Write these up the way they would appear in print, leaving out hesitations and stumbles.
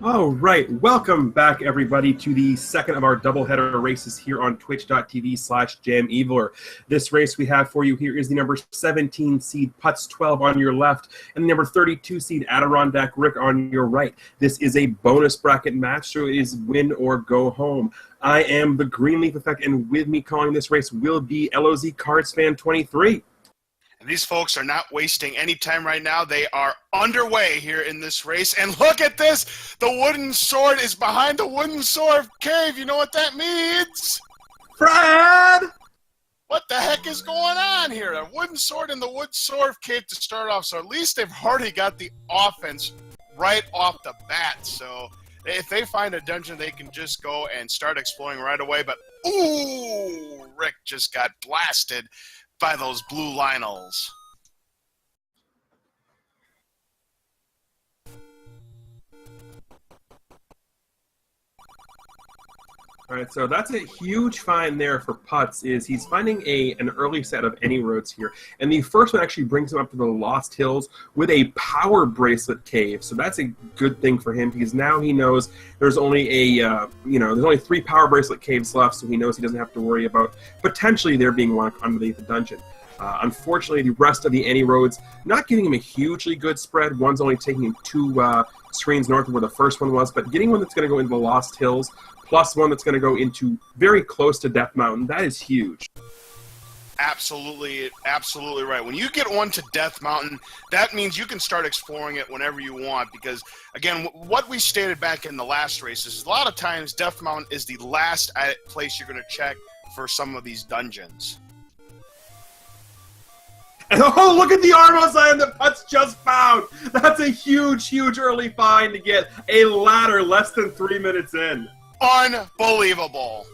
All right, welcome back, everybody, to the second of our doubleheader races here on twitch.tv/JamEviler. This race we have for you here is the number 17 seed putz12 on your left and the number 32 seed AdirondackRick on your right. This is a bonus bracket match, so it is win or go home. I am the Greenleaf Effect, and with me calling this race will be LOZ Cards Fan 23. And these folks are not wasting any time right now. They are underway here in this race. And look at this. The wooden sword is behind the wooden sword cave. You know what that means? Fred! What the heck is going on here? A wooden sword in the wood sword cave to start off. So at least they've already got the offense right off the bat. So if they find a dungeon, they can just go and start exploring right away. But, ooh, Rick just got blasted by those blue Lionels. All right, so that's a huge find there for Putz. Is he's finding an early set of any roads here, and the first one actually brings him up to the Lost Hills with a power bracelet cave. So that's a good thing for him because now he knows there's only there's only 3 power bracelet caves left, so he knows he doesn't have to worry about potentially there being one underneath the dungeon. Unfortunately, the rest of the any roads not giving him a hugely good spread. One's only taking him 2 screens north of where the first one was, but getting one that's going to go into the Lost Hills, plus one that's going to go into very close to Death Mountain, that is huge. Absolutely right. When you get one to Death Mountain, that means you can start exploring it whenever you want because, again, what we stated back in the last race is a lot of times Death Mountain is the last place you're going to check for some of these dungeons. And oh, look at the Armos item that Putz just found! That's a huge, huge early find to get a ladder less than 3 minutes in. Unbelievable.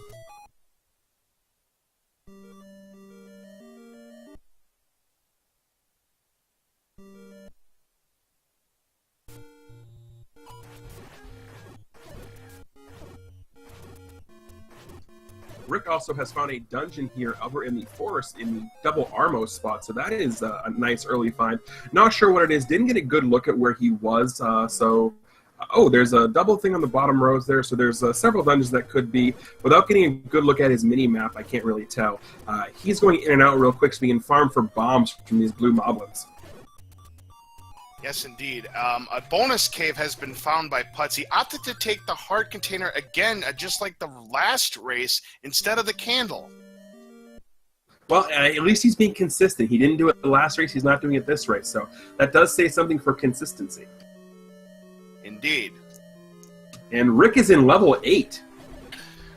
Rick also has found a dungeon here over in the forest in the double Armos spot, so that is a nice early find. Not sure what it is, didn't get a good look at where he was, oh, there's a double thing on the bottom rows there, so there's several dungeons that could be. Without getting a good look at his mini-map, I can't really tell. He's going in and out real quick so he can farm for bombs from these blue moblins. Yes, indeed. A bonus cave has been found by Putz. He opted to take the heart container again, just like the last race, instead of the candle. Well, at least he's being consistent. He didn't do it the last race, he's not doing it this race, so that does say something for consistency. Indeed. And Rick is in level 8.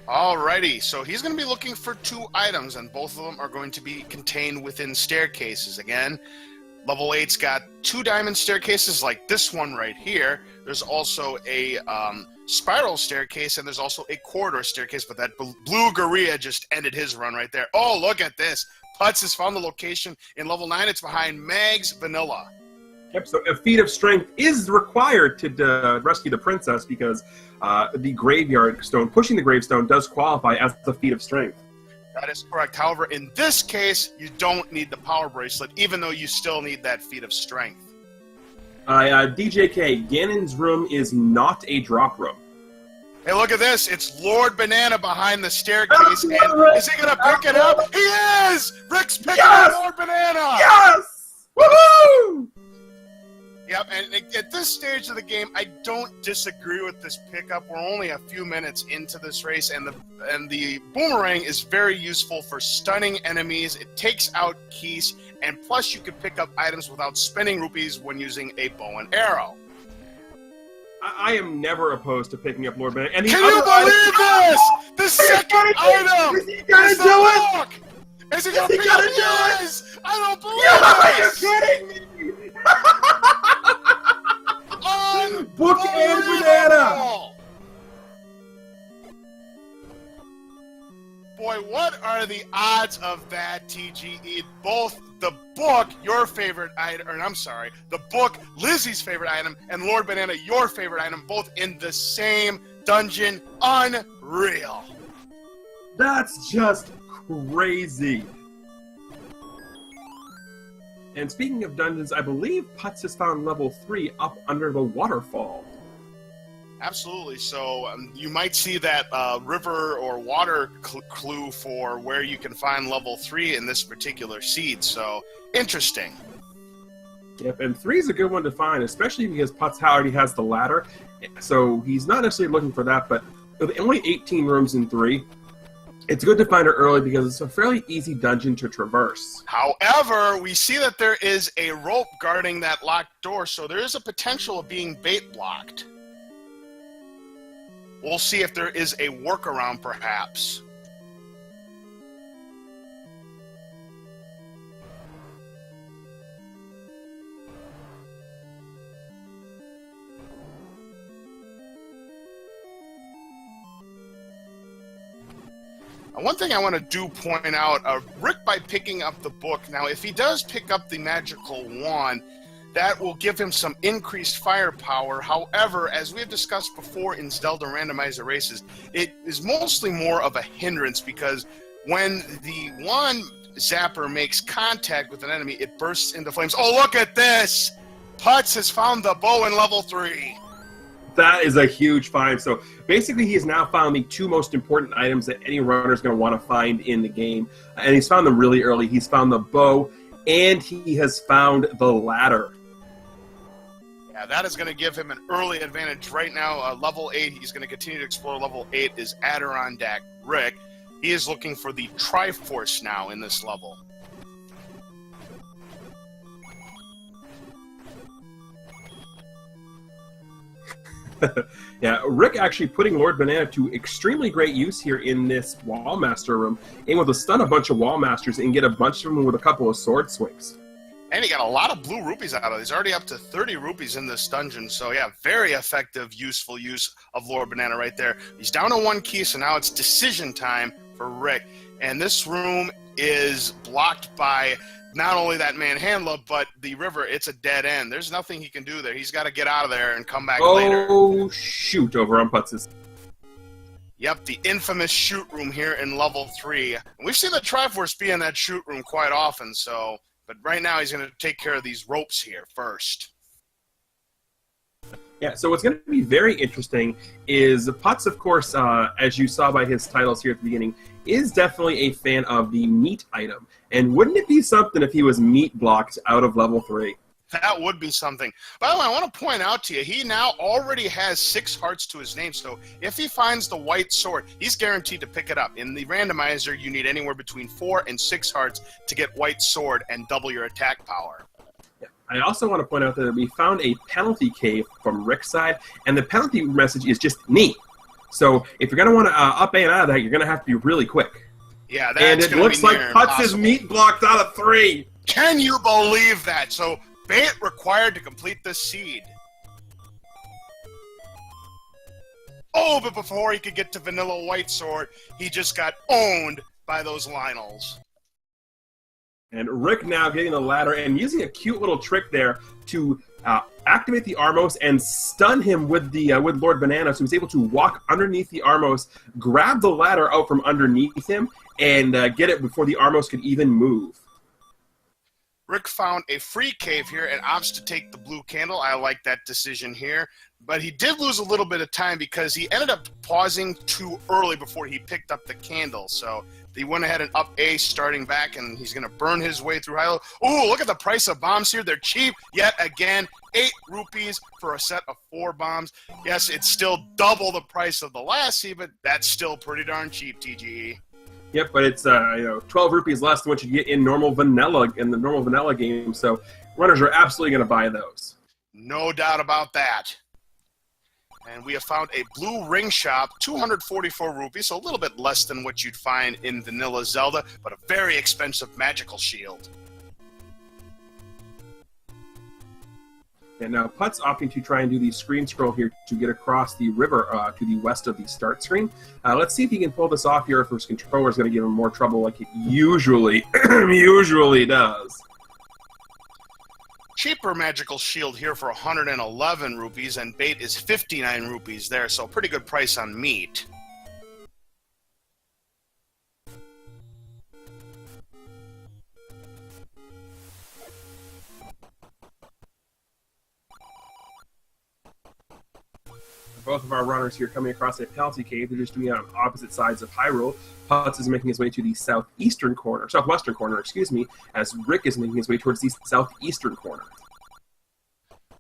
Alrighty, so he's going to be looking for 2 items, and both of them are going to be contained within staircases. Again, level 8's got 2 diamond staircases like this one right here. There's also a spiral staircase, and there's also a corridor staircase, but that blue gorilla just ended his run right there. Oh, look at this. Putz has found the location in level 9. It's behind Mag's Vanilla. Yep, so a feat of strength is required to rescue the princess because the graveyard stone, pushing the gravestone, does qualify as the feat of strength. That is correct. However, in this case, you don't need the power bracelet, even though you still need that feat of strength. DJK, Ganon's room is not a drop room. Hey, look at this. It's Lord Banana behind the staircase. And is he going to pick it up? He is! Rick's picking up Lord Banana! Yes! Woohoo! Yep, and at this stage of the game, I don't disagree with this pickup. We're only a few minutes into this race, and the boomerang is very useful for stunning enemies. It takes out keys, and plus you can pick up items without spending rupees when using a bow and arrow. I am never opposed to picking up Lord Banana. And can you believe this? The second item is he gonna do it? Is he gonna pick up yours? I don't believe this! Are you kidding me? Book and banana! Boy, what are the odds of that, TGE? Both the book, your favorite item, or I'm sorry, the book, Lizzie's favorite item, and Lord Banana, your favorite item, both in the same dungeon. Unreal. That's just crazy. And speaking of dungeons, I believe Putz has found level 3 up under the waterfall. Absolutely. So you might see that river or water clue for where you can find level 3 in this particular seed. So interesting. Yep, and 3 is a good one to find, especially because Putz already has the ladder. So he's not necessarily looking for that, but with only 18 rooms in 3, it's good to find it early because it's a fairly easy dungeon to traverse. However, we see that there is a rope guarding that locked door, so there is a potential of being bait blocked. We'll see if there is a workaround, perhaps. One thing I want to point out, Rick, by picking up the book, now if he does pick up the magical wand, that will give him some increased firepower. However, as we have discussed before in Zelda Randomizer races, it is mostly more of a hindrance because when the wand zapper makes contact with an enemy, it bursts into flames. Oh, look at this! Putz has found the bow in level 3. That is a huge find. So basically, he has now found the 2 most important items that any runner is going to want to find in the game. And he's found them really early. He's found the bow, and he has found the ladder. Yeah, that is going to give him an early advantage. Right now, level 8, he's going to continue to explore. Level 8 is AdirondackRick. He is looking for the Triforce now in this level. Yeah, Rick actually putting Lord Banana to extremely great use here in this Wallmaster room. Able to stun a bunch of Wallmasters and get a bunch of them with a couple of sword swings. And he got a lot of blue rupees out of it. He's already up to 30 rupees in this dungeon. So, yeah, very effective, useful use of Lord Banana right there. He's down to 1 key, so now it's decision time for Rick. And this room is blocked by not only that manhandler, but the river. It's a dead end. There's nothing he can do there. He's got to get out of there and come back later. Oh, shoot, over on Putz's. Yep, the infamous shoot room here in level 3. And we've seen the Triforce be in that shoot room quite often, so... But right now, he's going to take care of these ropes here first. Yeah, so what's going to be very interesting is Putz, of course, as you saw by his titles here at the beginning, is definitely a fan of the meat item. And wouldn't it be something if he was meat blocked out of level 3? That would be something. By the way, I want to point out to you, he now already has 6 hearts to his name, so if he finds the white sword, he's guaranteed to pick it up. In the randomizer, you need anywhere between 4 and 6 hearts to get white sword and double your attack power. I also want to point out that we found a penalty cave from Rick's side, and the penalty message is just neat. So if you're going to want to up and out of that, you're going to have to be really quick. Yeah, that's and it looks like Putz is meat blocked out of 3. Can you believe that? So bait required to complete this seed. Oh, but before he could get to Vanilla White Sword, he just got owned by those Lionels. And Rick now getting the ladder and using a cute little trick there to activate the Armos and stun him with the with Lord Banana, so he's able to walk underneath the Armos, grab the ladder out from underneath him, and get it before the Armos could even move. Rick found a free cave here and opts to take the blue candle. I like that decision here. But he did lose a little bit of time because he ended up pausing too early before he picked up the candle. So he went ahead and up A, starting back, and he's going to burn his way through high. Ooh, look at the price of bombs here. They're cheap yet again. 8 rupees for a set of 4 bombs. Yes, it's still double the price of the last seed, but that's still pretty darn cheap, TGE. Yep, but it's 12 rupees less than what you get in the normal vanilla game. So runners are absolutely going to buy those. No doubt about that. And we have found a blue ring shop, 244 rupees, so a little bit less than what you'd find in vanilla Zelda, but a very expensive magical shield. And now Putz opting to try and do the screen scroll here to get across the river to the west of the start screen. Let's see if he can pull this off here, if his controller is going to give him more trouble like it usually does. Cheaper magical shield here for 111 rupees, and bait is 59 rupees there, so pretty good price on meat. Both of our runners here coming across a penalty cave. They're just doing it on opposite sides of Hyrule. Putz is making his way to the southwestern corner, as Rick is making his way towards the southeastern corner.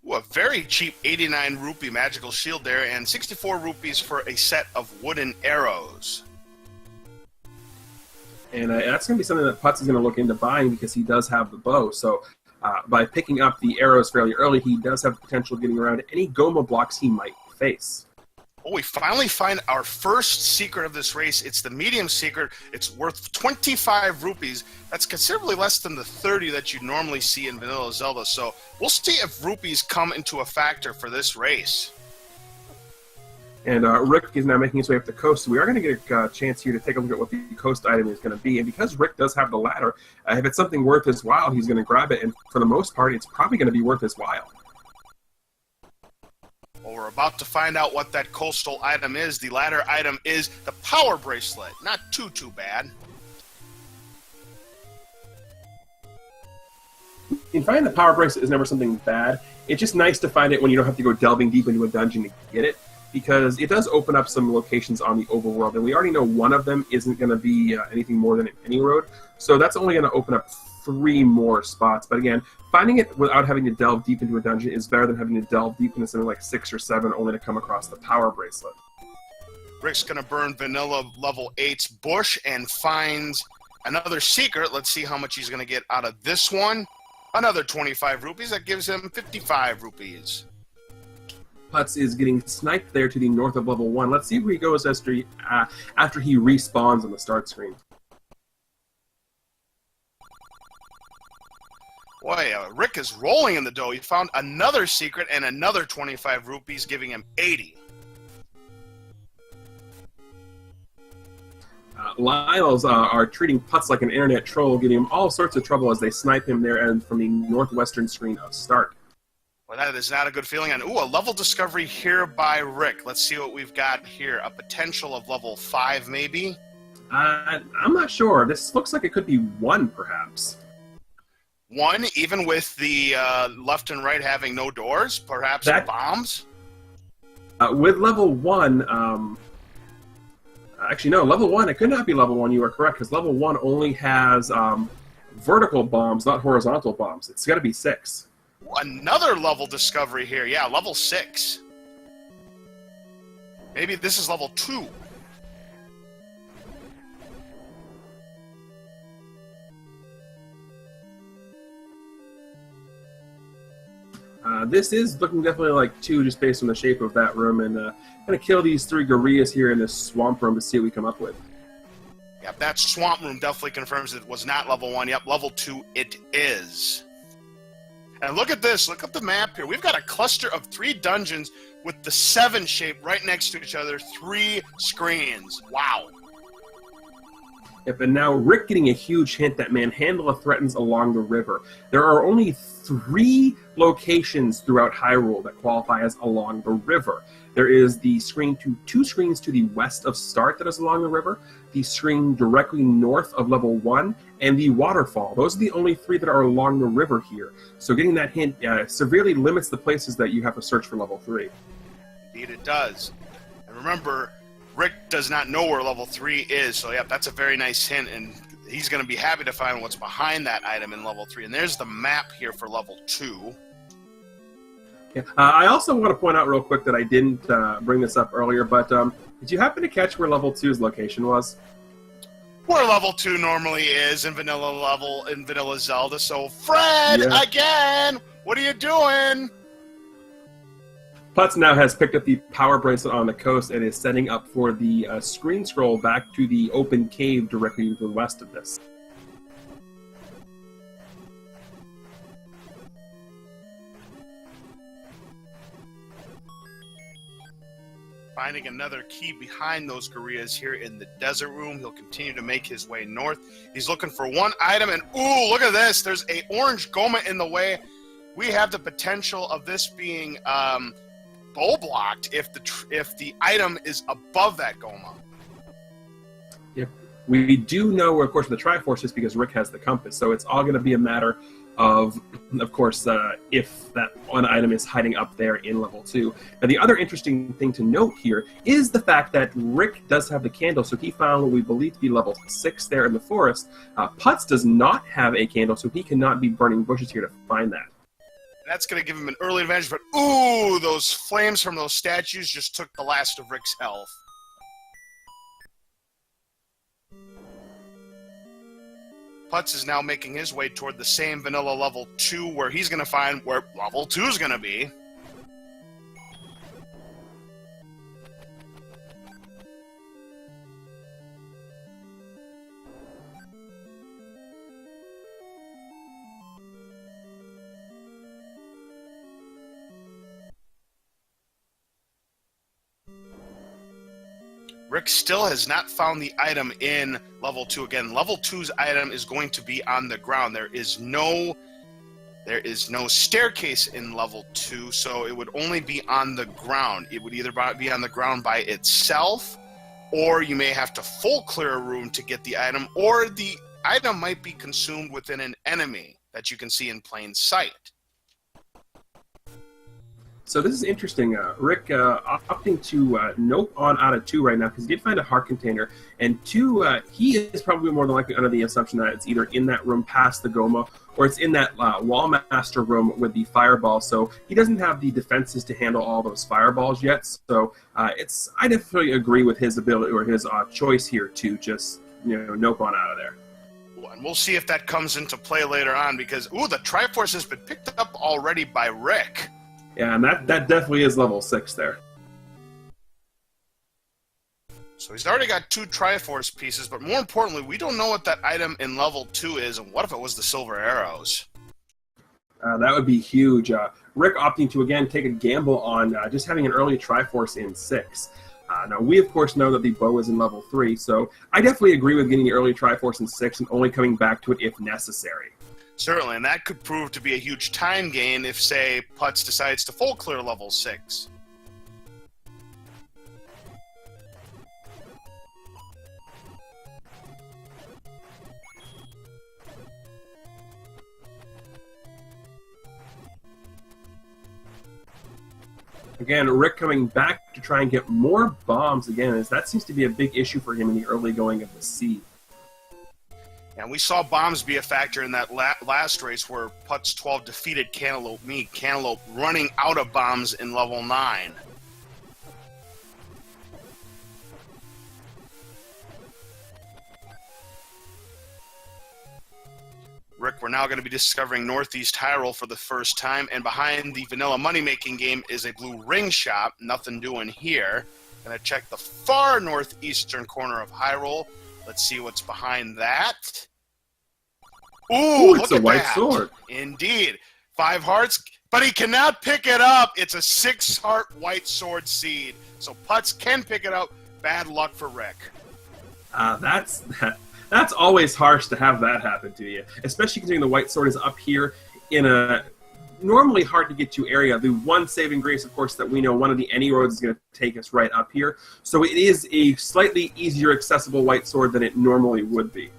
Ooh, a very cheap 89 rupee magical shield there, and 64 rupees for a set of wooden arrows. And that's going to be something that Putz is going to look into buying because he does have the bow. So by picking up the arrows fairly early, he does have the potential of getting around any Goma blocks he might face. Oh, we finally find our first secret of this race. It's the medium secret. It's worth 25 rupees. That's considerably less than the 30 that you normally see in Vanilla Zelda. So we'll see if rupees come into a factor for this race. And Rick is now making his way up the coast. So we are going to get a chance here to take a look at what the coast item is going to be. And because Rick does have the ladder, if it's something worth his while, he's going to grab it. And for the most part, it's probably going to be worth his while. Well, we're about to find out what that coastal item is. The latter item is the power bracelet. Not too bad. In finding the power bracelet is never something bad. It's just nice to find it when you don't have to go delving deep into a dungeon to get it, because it does open up some locations on the overworld, and we already know one of them isn't going to be anything more than an any road, so that's only going to open up 3 more spots. But again, finding it without having to delve deep into a dungeon is better than having to delve deep into something like 6 or 7 only to come across the power bracelet. Rick's going to burn Vanilla level 8's bush and finds another secret. Let's see how much he's going to get out of this one. Another 25 rupees. That gives him 55 rupees. Putz is getting sniped there to the north of level 1. Let's see where he goes after he respawns on the start screen. Boy, Rick is rolling in the dough. He found another secret and another 25 rupees, giving him 80. Lyles are treating Putz like an internet troll, giving him all sorts of trouble as they snipe him there and from the northwestern screen of start. Well, that is not a good feeling. And ooh, a level discovery here by Rick. Let's see what we've got here. A potential of level 5, maybe? I'm not sure. This looks like it could be 1, perhaps. 1, even with the left and right having no doors? Perhaps bombs? With level 1, actually, no, level 1, it could not be level 1, you are correct, because level 1 only has vertical bombs, not horizontal bombs. It's got to be 6. Another level discovery here. Yeah, level 6. Maybe this is level 2. This is looking definitely like 2, just based on the shape of that room, and going to kill these 3 gorillas here in this swamp room to see what we come up with. Yep, that swamp room definitely confirms it was not level 1. Yep, level 2 it is. And look at this. Look at the map here. We've got a cluster of 3 dungeons with the 7 shape right next to each other. 3 screens. Wow. Yep, and now Rick getting a huge hint that Manhandla threatens along the river. There are only 3 locations throughout Hyrule that qualify as along the river. There is the screen to 2 screens to the west of Start that is along the river, the screen directly north of level 1, and the waterfall. Those are the only 3 that are along the river here. So getting that hint severely limits the places that you have to search for level 3. Indeed it does. And remember, Rick does not know where level 3 is, so yeah, that's a very nice hint, and he's going to be happy to find what's behind that item in level 3. And there's the map here for level 2. Yeah. I also want to point out real quick that I didn't bring this up earlier, but did you happen to catch where level 2's location was? Where level 2 normally is in Vanilla Zelda. So, Fred, again, what are you doing? Putz now has picked up the power bracelet on the coast and is setting up for the screen scroll back to the open cave directly to the west of this. Finding another key behind those gorillas here in the desert room. He'll continue to make his way north. He's looking for 1 item, and ooh, look at this. There's a orange Goma in the way. We have the potential of this being bow blocked if the item is above that Goma. Yep. We do know, of course, the Triforce just because Rick has the compass, so it's all going to be a matter of course, if that one item is hiding up there in level 2. Now, the other interesting thing to note here is the fact that Rick does have the candle, so he found what we believe to be level 6 there in the forest. Putz does not have a candle, so he cannot be burning bushes here to find that. That's going to give him an early advantage, but ooh, those flames from those statues just took the last of Rick's health. Putz is now making his way toward the same vanilla level 2 where he's going to find where level 2 is going to be. Rick still has not found the item in level 2. Again, level 2's item is going to be on the ground. There is no staircase in level 2, so it would only be on the ground. It would either be on the ground by itself, or you may have to full clear a room to get the item, or the item might be consumed within an enemy that you can see in plain sight. So this is interesting. Rick opting to nope on out of 2 right now because he did find a heart container. And 2, he is probably more than likely under the assumption that it's either in that room past the Goma or it's in that Wallmaster room with the fireball. So he doesn't have the defenses to handle all those fireballs yet. So I definitely agree with his ability or his choice here to just nope on out of there. And we'll see if that comes into play later on because the Triforce has been picked up already by Rick. Yeah, and that definitely is level 6 there. So he's already got 2 Triforce pieces, but more importantly, we don't know what that item in level 2 is, and what if it was the silver arrows? That would be huge. Rick opting to, again, take a gamble on just having an early Triforce in 6. Now, we, of course, know that the bow is in level 3, so I definitely agree with getting the early Triforce in 6 and only coming back to it if necessary. Certainly, and that could prove to be a huge time gain if, say, Putz decides to full clear level 6. Again, Rick coming back to try and get more bombs again, as that seems to be a big issue for him in the early going of the seed. And we saw bombs be a factor in that last race where putz12 defeated Cantaloupe Me. Cantaloupe running out of bombs in level 9. Rick, we're now going to be discovering Northeast Hyrule for the first time, and behind the vanilla money-making game is a blue ring shop. Nothing doing here. Going to check the far northeastern corner of Hyrule. Let's see what's behind that. Ooh, it's a white sword. Indeed. 5 hearts, but he cannot pick it up. It's a 6-heart white sword seed. So Putz can pick it up. Bad luck for Rick. That's always harsh to have that happen to you, especially considering the white sword is up here in a normally hard to get to area. The one saving grace, of course, that we know one of the any roads is going to take us right up here. So it is a slightly easier accessible white sword than it normally would be.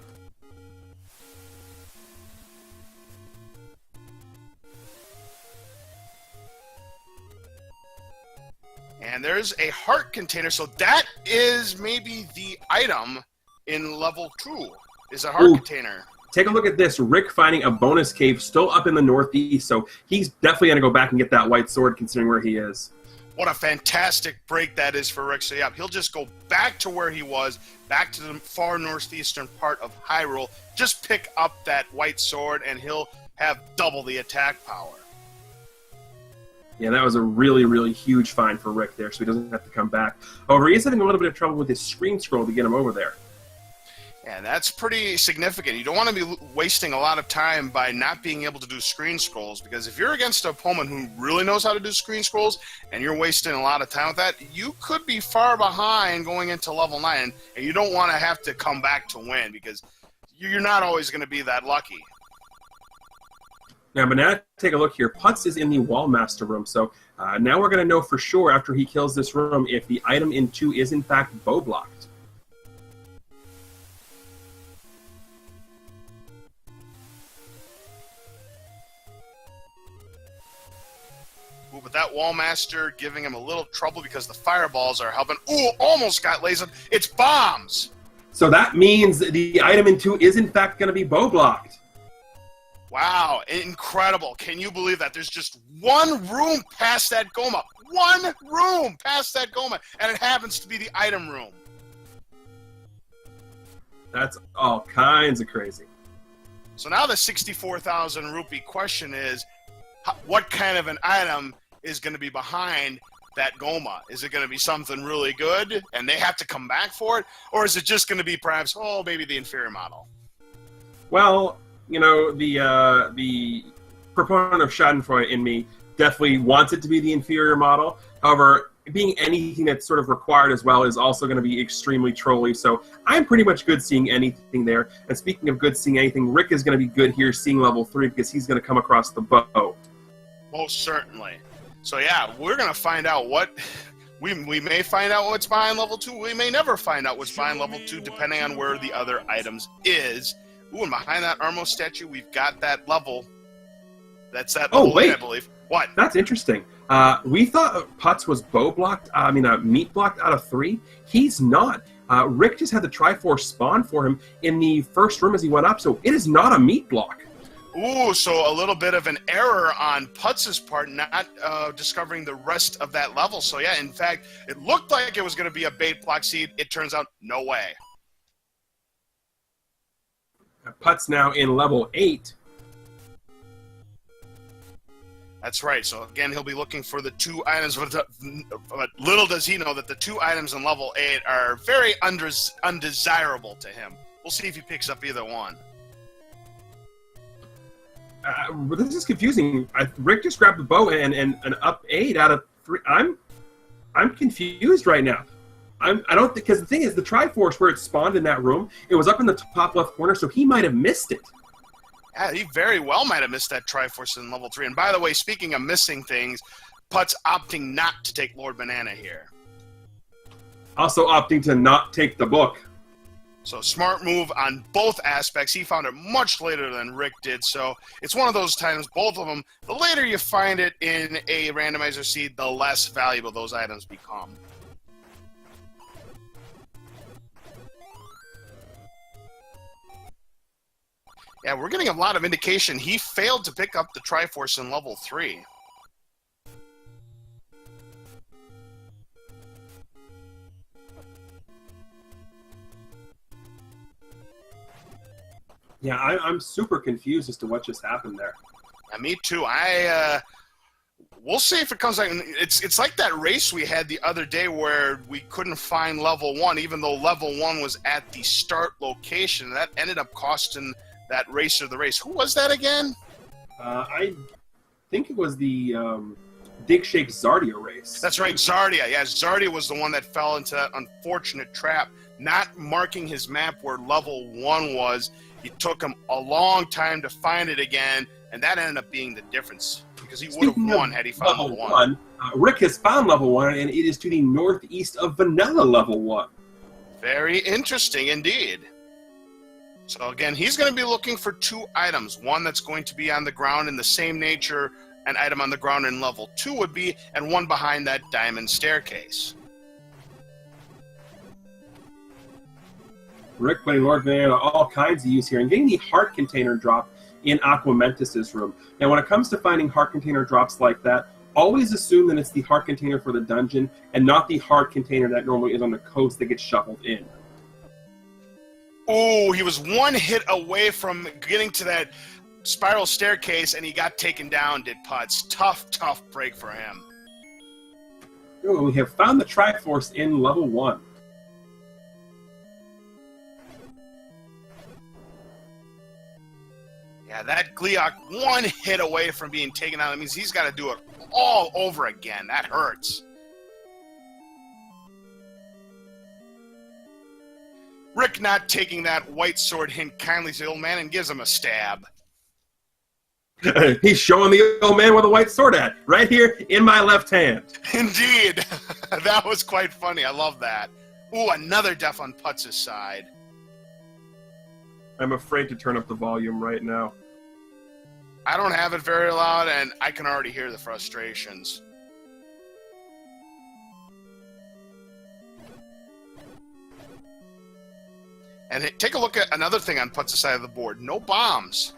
And there's a heart container, so that is maybe the item in level 2, is a heart container. Take a look at this. Rick finding a bonus cave still up in the northeast, so he's definitely going to go back and get that white sword considering where he is. What a fantastic break that is for Rick. So yeah, he'll just go back to where he was, back to the far northeastern part of Hyrule, just pick up that white sword, and he'll have double the attack power. Yeah, that was a really, really huge find for Rick there, so he doesn't have to come back. However, he is having a little bit of trouble with his screen scroll to get him over there. And that's pretty significant. You don't want to be wasting a lot of time by not being able to do screen scrolls, because if you're against an opponent who really knows how to do screen scrolls and you're wasting a lot of time with that, you could be far behind going into level 9, and you don't want to have to come back to win, because you're not always going to be that lucky. Now, but now take a look here. Putz is in the Wallmaster room, so now we're going to know for sure after he kills this room if the item in 2 is in fact bow blocked. with that Wall Master giving him a little trouble because the fireballs are helping. Ooh, almost got lasered. It's bombs. So that means the item in 2 is in fact going to be bow blocked. Wow, incredible. Can you believe that? There's just one room past that Goma. One room past that Goma, and it happens to be the item room. That's all kinds of crazy. So now the 64,000 rupee question is, what kind of an item is going to be behind that Goma? Is it going to be something really good, and they have to come back for it? Or is it just going to be perhaps, maybe the inferior model? Well, you know, the proponent of Schadenfreude in me definitely wants it to be the inferior model. However, being anything that's sort of required as well is also going to be extremely trolly. So I'm pretty much good seeing anything there. And speaking of good seeing anything, Rick is going to be good here seeing level 3 because he's going to come across the bow. Most certainly. So yeah, we're going to find out what... We may find out what's behind level 2. We may never find out what's behind level 2 depending on where the other items is. Ooh, and behind that Armo statue, we've got that level. That's that level 8, I believe. What? That's interesting. We thought Putz was bow blocked, meat blocked out of 3. He's not. Rick just had the Triforce spawn for him in the first room as he went up, so it is not a meat block. Ooh, so a little bit of an error on Putz's part, not discovering the rest of that level. So yeah, in fact, it looked like it was going to be a bait block seed. It turns out, no way. Putz now in level 8. That's right. So again, he'll be looking for the 2 items, but little does he know that the 2 items in level 8 are very undesirable to him. We'll see if he picks up either one. This is confusing. Rick just grabbed the bow and an up 8 out of 3. I'm confused right now. I don't, because the thing is, the Triforce where it spawned in that room, it was up in the top left corner, so he might have missed it. Yeah, he very well might have missed that Triforce in level 3. And by the way, speaking of missing things, Putz opting not to take Lord Banana here. Also opting to not take the book. So smart move on both aspects. He found it much later than Rick did. So it's one of those times, both of them, the later you find it in a randomizer seed, the less valuable those items become. Yeah, we're getting a lot of indication he failed to pick up the Triforce in level 3. Yeah, I'm super confused as to what just happened there. Yeah, me too. We'll see if it comes out. It's like that race we had the other day where we couldn't find level 1, even though level 1 was at the start location. That ended up costing that racer the race. Who was that again? I think it was the Dig Shake Zardia race. That's right, Zardia. Yeah, Zardia was the one that fell into that unfortunate trap, not marking his map where level 1 was. It took him a long time to find it again, and that ended up being the difference because he would have won had he found level 1. Rick has found level 1, and it is to the northeast of Vanilla level 1. Very interesting indeed. So again, he's going to be looking for 2 items. One that's going to be on the ground in the same nature an item on the ground in level 2 would be, and one behind that diamond staircase. Rick putting Lord Banana all kinds of use here and getting the heart container drop in Aquamentus' room. Now, when it comes to finding heart container drops like that, always assume that it's the heart container for the dungeon and not the heart container that normally is on the coast that gets shuffled in. Oh, he was one hit away from getting to that spiral staircase, and he got taken down, did Putz. Tough break for him. Ooh, we have found the Triforce in level 1. Yeah, that Gleok one hit away from being taken out. That means he's got to do it all over again. That hurts. Rick not taking that white sword hint kindly to the old man and gives him a stab. He's showing the old man where the white sword at, right here in my left hand. Indeed. That was quite funny. I love that. Ooh, another death on Putz's side. I'm afraid to turn up the volume right now. I don't have it very loud, and I can already hear the frustrations. And take a look at another thing on Putz' side of the board. No bombs.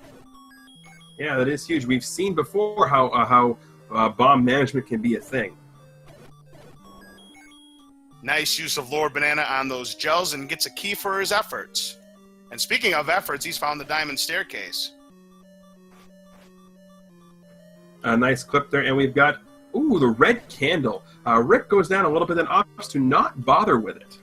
Yeah, that is huge. We've seen before how bomb management can be a thing. Nice use of Lord Banana on those gels and gets a key for his efforts. And speaking of efforts, he's found the diamond staircase. A nice clip there, and we've got, ooh, the red candle. Rick goes down a little bit, then opts to not bother with it.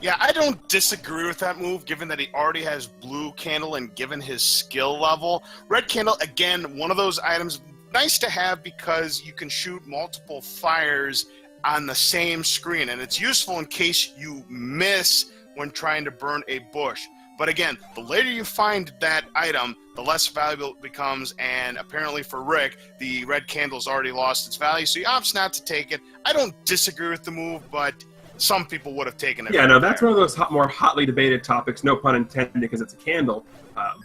Yeah, I don't disagree with that move, given that he already has blue candle and given his skill level. Red candle, again, one of those items, nice to have because you can shoot multiple fires on the same screen, and it's useful in case you miss when trying to burn a bush. But again, the later you find that item, the less valuable it becomes, and apparently for Rick, the red candle's already lost its value, so he opts not to take it. I don't disagree with the move, but some people would have taken it. Yeah, no, that's one of those more hotly debated topics, no pun intended, because it's a candle.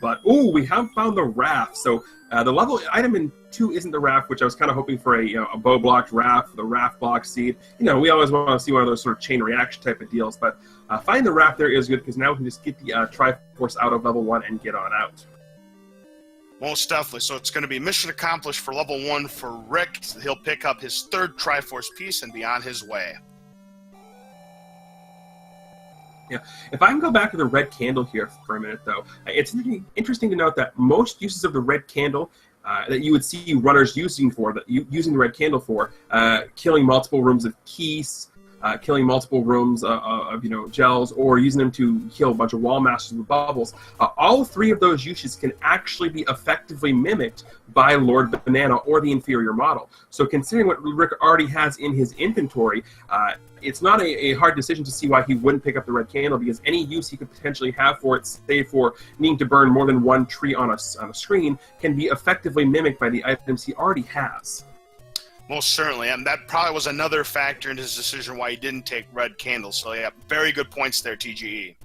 But, ooh, we have found the raft. So the level item in 2 isn't the raft, which I was kind of hoping for a bow-blocked raft, the raft block seed. We always want to see one of those sort of chain reaction type of deals. But finding the raft there is good, because now we can just get the Triforce out of level 1 and get on out. Most definitely. So it's going to be mission accomplished for level 1 for Rick. He'll pick up his 3rd Triforce piece and be on his way. Yeah, if I can go back to the red candle here for a minute, though, it's interesting to note that most uses of the red candle that you would see runners using the red candle for, killing multiple rooms of keys, killing multiple rooms of gels, or using them to kill a bunch of wall masters with bubbles. All 3 of those uses can actually be effectively mimicked by Lord Banana or the inferior model. So considering what Rick already has in his inventory, it's not a hard decision to see why he wouldn't pick up the red candle, because any use he could potentially have for it, say for needing to burn more than one tree on a screen, can be effectively mimicked by the items he already has. Most certainly, and that probably was another factor in his decision why he didn't take red candles. So yeah, very good points there, TGE.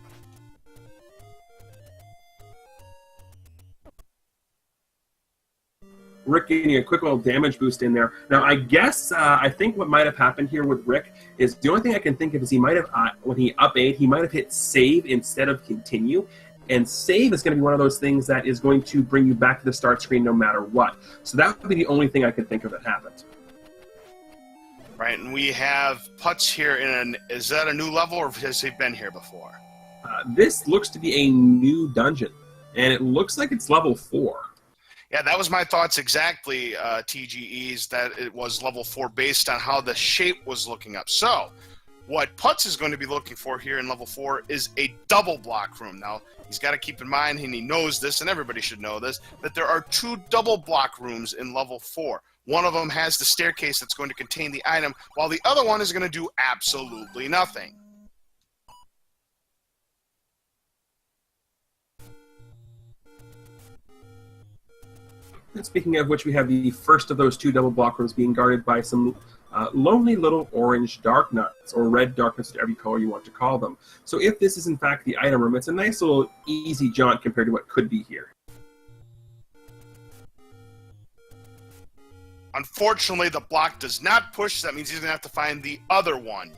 Rick getting a quick little damage boost in there. Now, I guess, I think what might have happened here with Rick is, the only thing I can think of is he might have, when he up-A'd, he might have hit save instead of continue. And save is going to be one of those things that is going to bring you back to the start screen no matter what. So that would be the only thing I could think of that happened. Right, and we have Putz here is that a new level, or has he been here before? This looks to be a new dungeon, and it looks like it's level 4. Yeah, that was my thoughts exactly, TGEs, that it was level 4 based on how the shape was looking up. So, what Putz is going to be looking for here in level 4 is a double block room. Now, he's got to keep in mind, and he knows this, and everybody should know this, that there are 2 double block rooms in level 4. One of them has the staircase that's going to contain the item, while the other one is going to do absolutely nothing. And speaking of which, we have the first of those 2 double block rooms being guarded by some lonely little orange dark nuts, or red dark nuts, whatever color you want to call them. So if this is in fact the item room, it's a nice little easy jaunt compared to what could be here. Unfortunately, the block does not push. That means he's going to have to find the other one.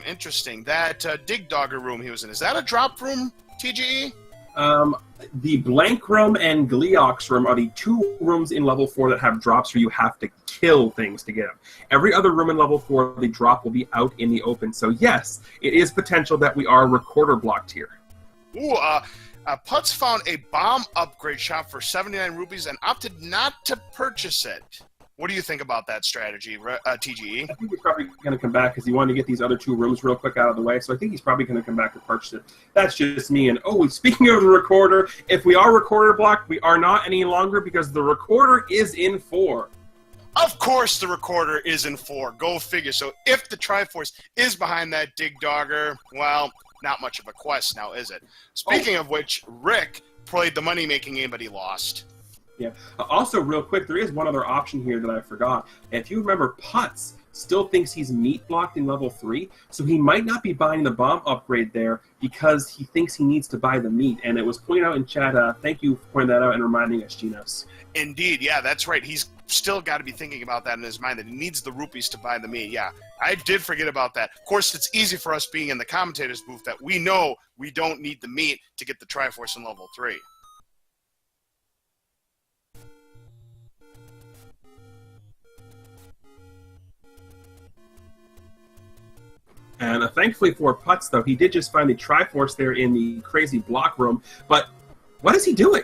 Interesting. That Dig Dogger room he was in, is that a drop room, TGE? The Blank Room and Gleeox Room are the 2 rooms in level 4 that have drops where you have to kill things to get them. Every other room in level 4, the drop will be out in the open. So yes, it is potential that we are recorder blocked here. Ooh, Putz found a bomb upgrade shop for 79 rupees and opted not to purchase it. What do you think about that strategy, TGE? I think he's probably going to come back because he wanted to get these other 2 rooms real quick out of the way. So I think he's probably going to come back to purchase it. That's just me. And speaking of the recorder, if we are recorder blocked, we are not any longer, because the recorder is in 4. Of course the recorder is in 4. Go figure. So if the Triforce is behind that Dig Dogger, well, not much of a quest now, is it? Speaking of which, Rick played the money-making game, but he lost. Yeah. Also, real quick, there is one other option here that I forgot. If you remember, Putz still thinks he's meat blocked in level 3, so he might not be buying the bomb upgrade there because he thinks he needs to buy the meat. And it was pointed out in chat. Thank you for pointing that out and reminding us, Genos. Indeed, yeah, that's right. He's still got to be thinking about that in his mind, that he needs the rupees to buy the meat. Yeah, I did forget about that. Of course, it's easy for us being in the commentator's booth that we know we don't need the meat to get the Triforce in level 3. And thankfully for Putz, though, he did just find the Triforce there in the crazy block room. But what is he doing?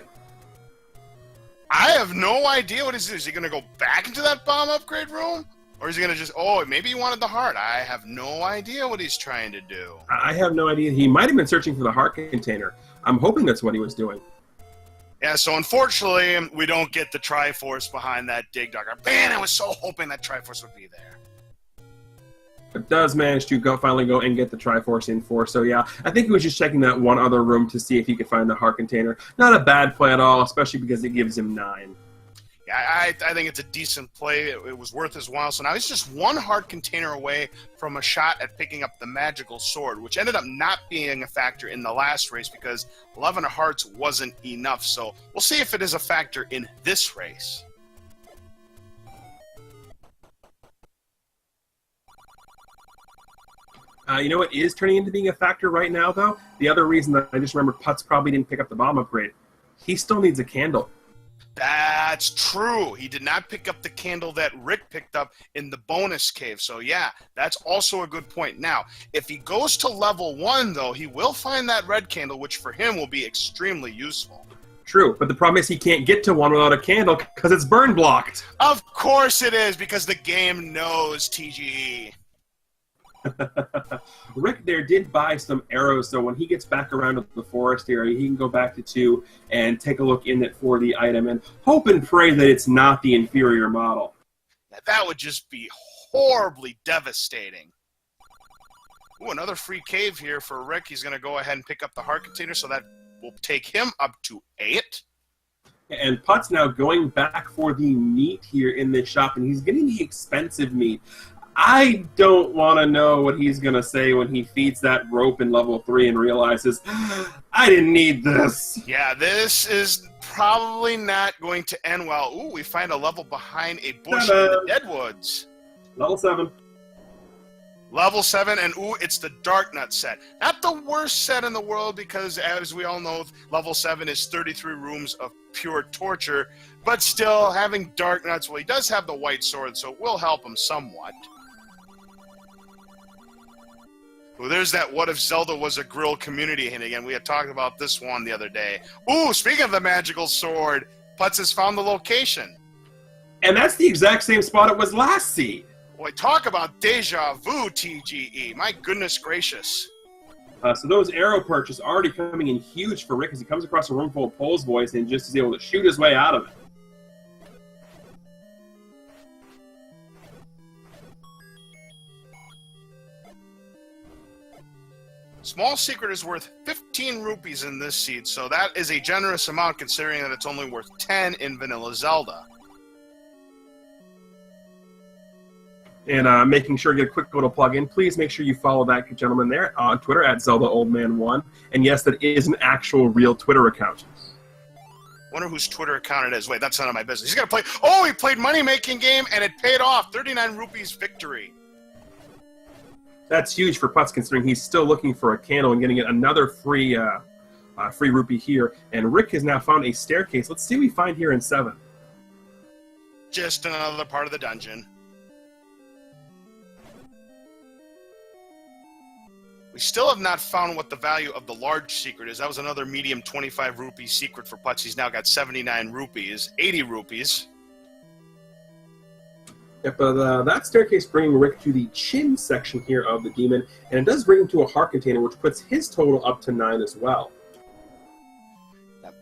I have no idea what he's doing. Is he going to go back into that bomb upgrade room? Or is he going to just, oh, maybe he wanted the heart. I have no idea what he's trying to do. I have no idea. He might have been searching for the heart container. I'm hoping that's what he was doing. Yeah, so unfortunately, we don't get the Triforce behind that dig dog. Man, I was so hoping that Triforce would be there. But does manage to finally go and get the Triforce in 4. So yeah, I think he was just checking that one other room to see if he could find the heart container. Not a bad play at all, especially because it gives him 9. Yeah, I think it's a decent play. It was worth his while. So now he's just one heart container away from a shot at picking up the magical sword, which ended up not being a factor in the last race because 11 hearts wasn't enough. So we'll see if it is a factor in this race. You know what is turning into being a factor right now, though? The other reason that I just remembered Putz probably didn't pick up the bomb upgrade. He still needs a candle. That's true. He did not pick up the candle that Rick picked up in the bonus cave. So, yeah, that's also a good point. Now, if he goes to level 1, though, he will find that red candle, which for him will be extremely useful. True, but the problem is he can't get to 1 without a candle because it's burn blocked. Of course it is, because the game knows, TGE. Rick there did buy some arrows, so when he gets back around to the forest area, he can go back to 2 and take a look in it for the item and hope and pray that it's not the inferior model. That would just be horribly devastating. Ooh, another free cave here for Rick. He's going to go ahead and pick up the heart container, so that will take him up to 8. And Putz now going back for the meat here in this shop, and he's getting the expensive meat. I don't want to know what he's going to say when he feeds that rope in level 3 and realizes, I didn't need this. Yeah, this is probably not going to end well. Ooh, we find a level behind a bush in the Deadwoods. Level 7. Level 7, and ooh, it's the Dark Nut set. Not the worst set in the world because, as we all know, level 7 is 33 rooms of pure torture. But still, having Dark Nuts, well, he does have the white sword, so it will help him somewhat. Well, there's that what if Zelda was a grill community hint again. We had talked about this one the other day. Ooh, speaking of the magical sword, Putz has found the location. And that's the exact same spot it was last seed. Boy, talk about deja vu, TGE. My goodness gracious. So those arrow perks is already coming in huge for Rick as he comes across a room full of Pole's voice and just is able to shoot his way out of it. Small Secret is worth 15 rupees in this seed, so that is a generous amount considering that it's only worth 10 in Vanilla Zelda. And making sure to get a quick little plug in, please make sure you follow that gentleman there on Twitter at ZeldaOldMan1. And yes, that is an actual real Twitter account. Wonder whose Twitter account it is. Wait, that's none of my business. He's got to play. Oh, he played Money Making Game and it paid off. 39 rupees victory. That's huge for Putz considering he's still looking for a candle and getting another free rupee here. And Rick has now found a staircase. Let's see what we find here in 7. Just another part of the dungeon. We still have not found what the value of the large secret is. That was another medium 25 rupee secret for Putz. He's now got 79 rupees, 80 rupees. Yeah, but that staircase bringing Rick to the chin section here of the demon, and it does bring him to a heart container, which puts his total up to 9 as well.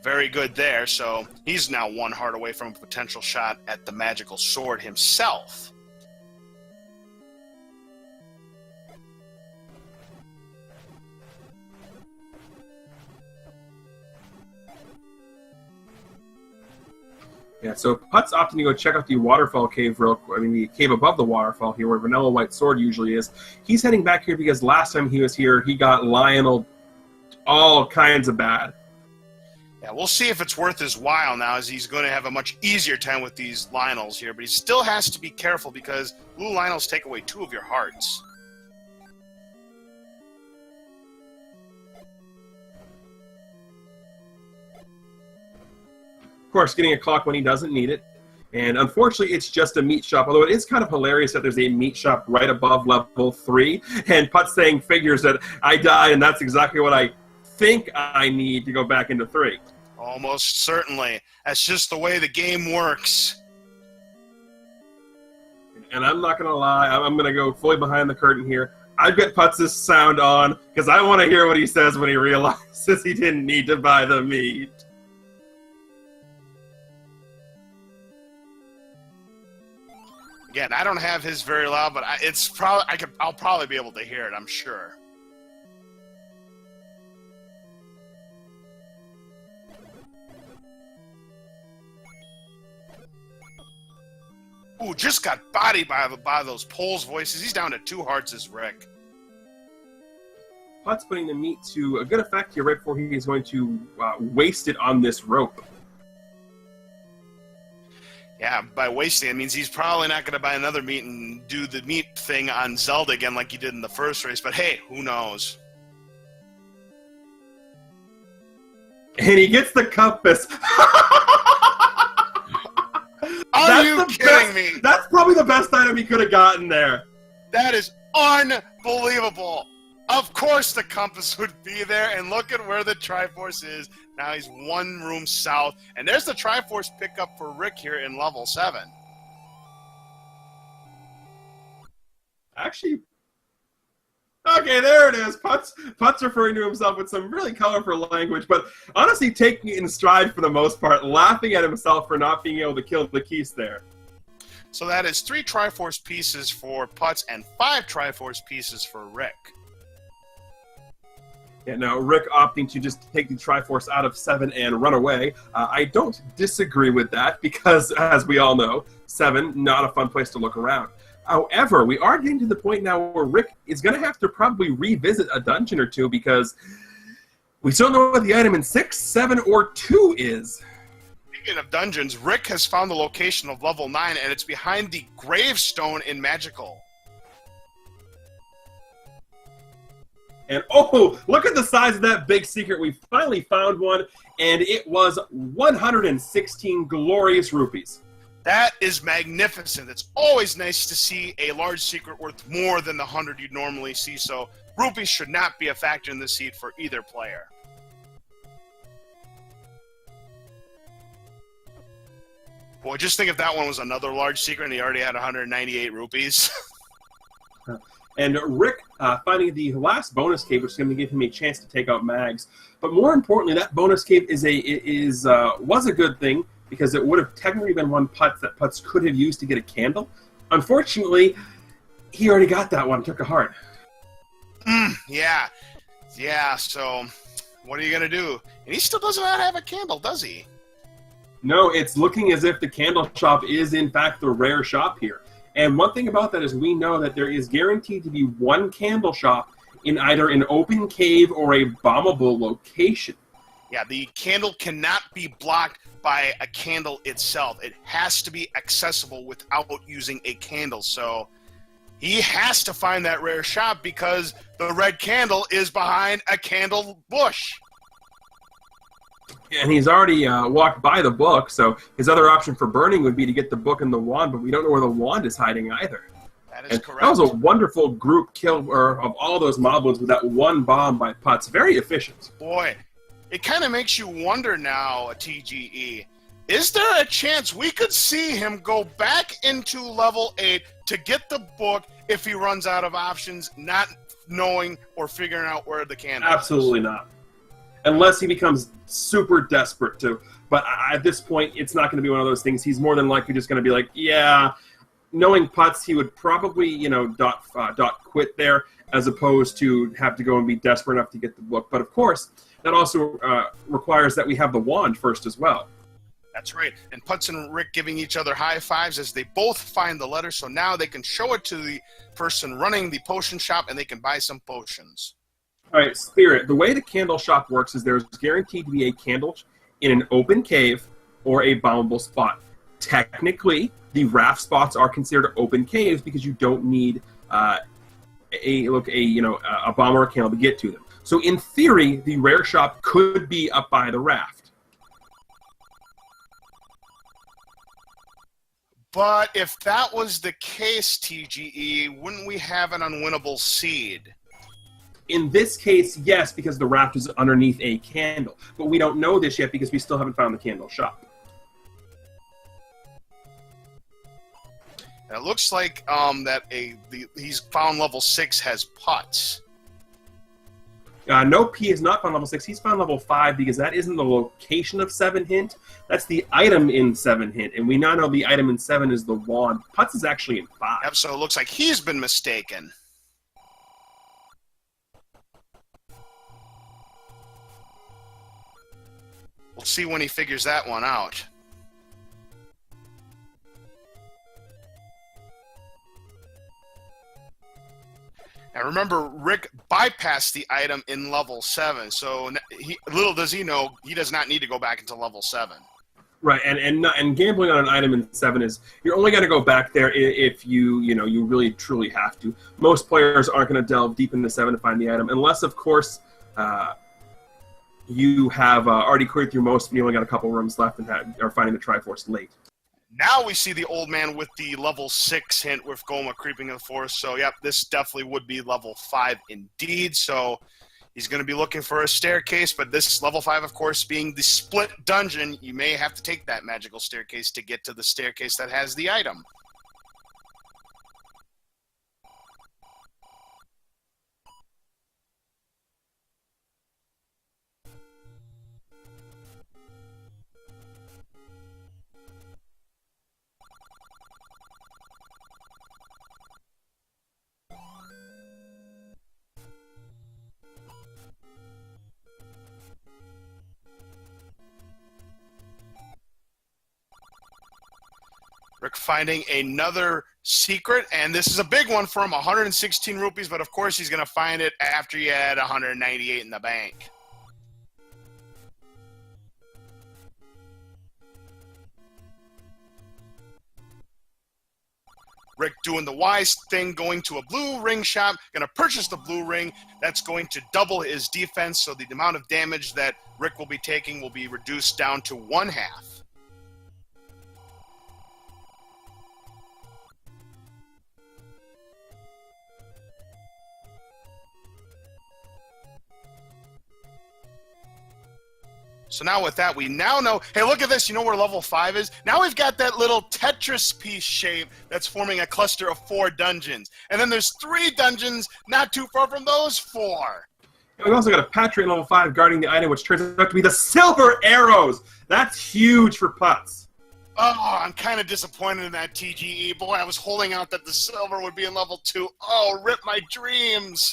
Very good there, so he's now 1 heart away from a potential shot at the magical sword himself. Yeah, so Putz opting to go check out the waterfall cave the cave above the waterfall here where Vanilla White Sword usually is. He's heading back here because last time he was here, he got Lionel all kinds of bad. Yeah, we'll see if it's worth his while now, as he's going to have a much easier time with these Lionels here, but he still has to be careful because blue Lionels take away 2 of your hearts. Of course, getting a clock when he doesn't need it. And unfortunately, it's just a meat shop, although it is kind of hilarious that there's a meat shop right above level 3, and Putz saying figures that I died, and that's exactly what I think I need to go back into 3. Almost certainly. That's just the way the game works. And I'm not going to lie, I'm going to go fully behind the curtain here. I've got Putz's sound on, because I want to hear what he says when he realizes he didn't need to buy the meat. Again, I don't have his very loud, but I'll probably be able to hear it, I'm sure. Ooh, just got bodied by those Poles voices. He's down to 2 hearts as Rick. Putz putting the meat to a good effect here right before he's going to waste it on this rope. Yeah, by wasting it means he's probably not going to buy another meat and do the meat thing on Zelda again like he did in the first race, but hey, who knows? And he gets the compass. Are you kidding me? That's probably the best item he could have gotten there. That is unbelievable. Of course the compass would be there, and look at where the Triforce is. Now he's 1 room south, and there's the Triforce pickup for Rick here in level 7. Actually, okay, there it is. Putz referring to himself with some really colorful language, but honestly taking it in stride for the most part, laughing at himself for not being able to kill the Keese there. So that is 3 Triforce pieces for Putz and 5 Triforce pieces for Rick. Yeah, now Rick opting to just take the Triforce out of 7 and run away. I don't disagree with that because, as we all know, 7, not a fun place to look around. However, we are getting to the point now where Rick is going to have to probably revisit a dungeon or 2 because we still don't know what the item in 6, 7, or 2 is. Speaking of dungeons, Rick has found the location of level 9, and it's behind the gravestone in Magical. And oh, look at the size of that big secret. We finally found one, and it was 116 glorious rupees. That is magnificent. It's always nice to see a large secret worth more than the 100 you'd normally see, so rupees should not be a factor in the seed for either player. Boy, just think if that one was another large secret and he already had 198 rupees. And Rick finding the last bonus cave, which is going to give him a chance to take out Mags. But more importantly, that bonus cave was a good thing because it would have technically been one Putz that Putz could have used to get a candle. Unfortunately, he already got that one, took a heart. Yeah, so what are you going to do? And he still does not have a candle, does he? No, it's looking as if the candle shop is, in fact, the rare shop here. And one thing about that is we know that there is guaranteed to be one candle shop in either an open cave or a bombable location. Yeah, the candle cannot be blocked by a candle itself. It has to be accessible without using a candle. So he has to find that rare shop because the red candle is behind a candle bush. And he's already walked by the book, so his other option for burning would be to get the book and the wand, but we don't know where the wand is hiding either. That is correct. That was a wonderful group kill of all those moblins with that one bomb by Putz. Very efficient. Boy, it kind of makes you wonder now, TGE. Is there a chance we could see him go back into level 8 to get the book if he runs out of options, not knowing or figuring out where the candle is? Absolutely not. Unless he becomes super desperate to. But at this point, it's not going to be one of those things. He's more than likely just going to be like, yeah, knowing Putz, he would probably, dot quit there as opposed to have to go and be desperate enough to get the book. But of course, that also requires that we have the wand first as well. That's right. And Putz and Rick giving each other high fives as they both find the letter. So now they can show it to the person running the potion shop and they can buy some potions. All right, Spirit, the way the candle shop works is there's guaranteed to be a candle in an open cave or a bombable spot. Technically, the raft spots are considered open caves because you don't need a bomb or a candle to get to them. So in theory, the rare shop could be up by the raft. But if that was the case, TGE, wouldn't we have an unwinnable seed? In this case, yes, because the raft is underneath a candle. But we don't know this yet because we still haven't found the candle shop. It looks like he's found level 6 has putts. No, P is not found level 6. He's found level 5 because that isn't the location of 7 hint. That's the item in 7 hint. And we now know the item in 7 is the wand. Putz is actually in 5. Yep, so it looks like he's been mistaken. We'll see when he figures that one out. And remember, Rick bypassed the item in level 7, so little does he know, he does not need to go back into level 7. Right, and gambling on an item in 7 is, you're only going to go back there if you really truly have to. Most players aren't going to delve deep into 7 to find the item, unless, of course, you have already cleared through most and you only got a couple rooms left and are finding the Triforce late. Now we see the old man with the level 6 hint with Goma creeping in the forest. So, yep, this definitely would be level 5 indeed. So he's going to be looking for a staircase, but this level 5, of course, being the split dungeon, you may have to take that magical staircase to get to the staircase that has the item. Rick finding another secret, and this is a big one for him, 116 rupees, but of course he's going to find it after he had 198 in the bank. Rick doing the wise thing, going to a blue ring shop, going to purchase the blue ring. That's going to double his defense, so the amount of damage that Rick will be taking will be reduced down to 1/2. So now with that, we now know, hey, look at this. You know where level 5 is? Now we've got that little Tetris piece shape that's forming a cluster of 4 dungeons. And then there's 3 dungeons not too far from those 4. And we also got a Patriot level 5 guarding the item, which turns out to be the silver arrows. That's huge for Putz. Oh, I'm kind of disappointed in that, TGE. Boy, I was holding out that the silver would be in level 2. Oh, rip my dreams.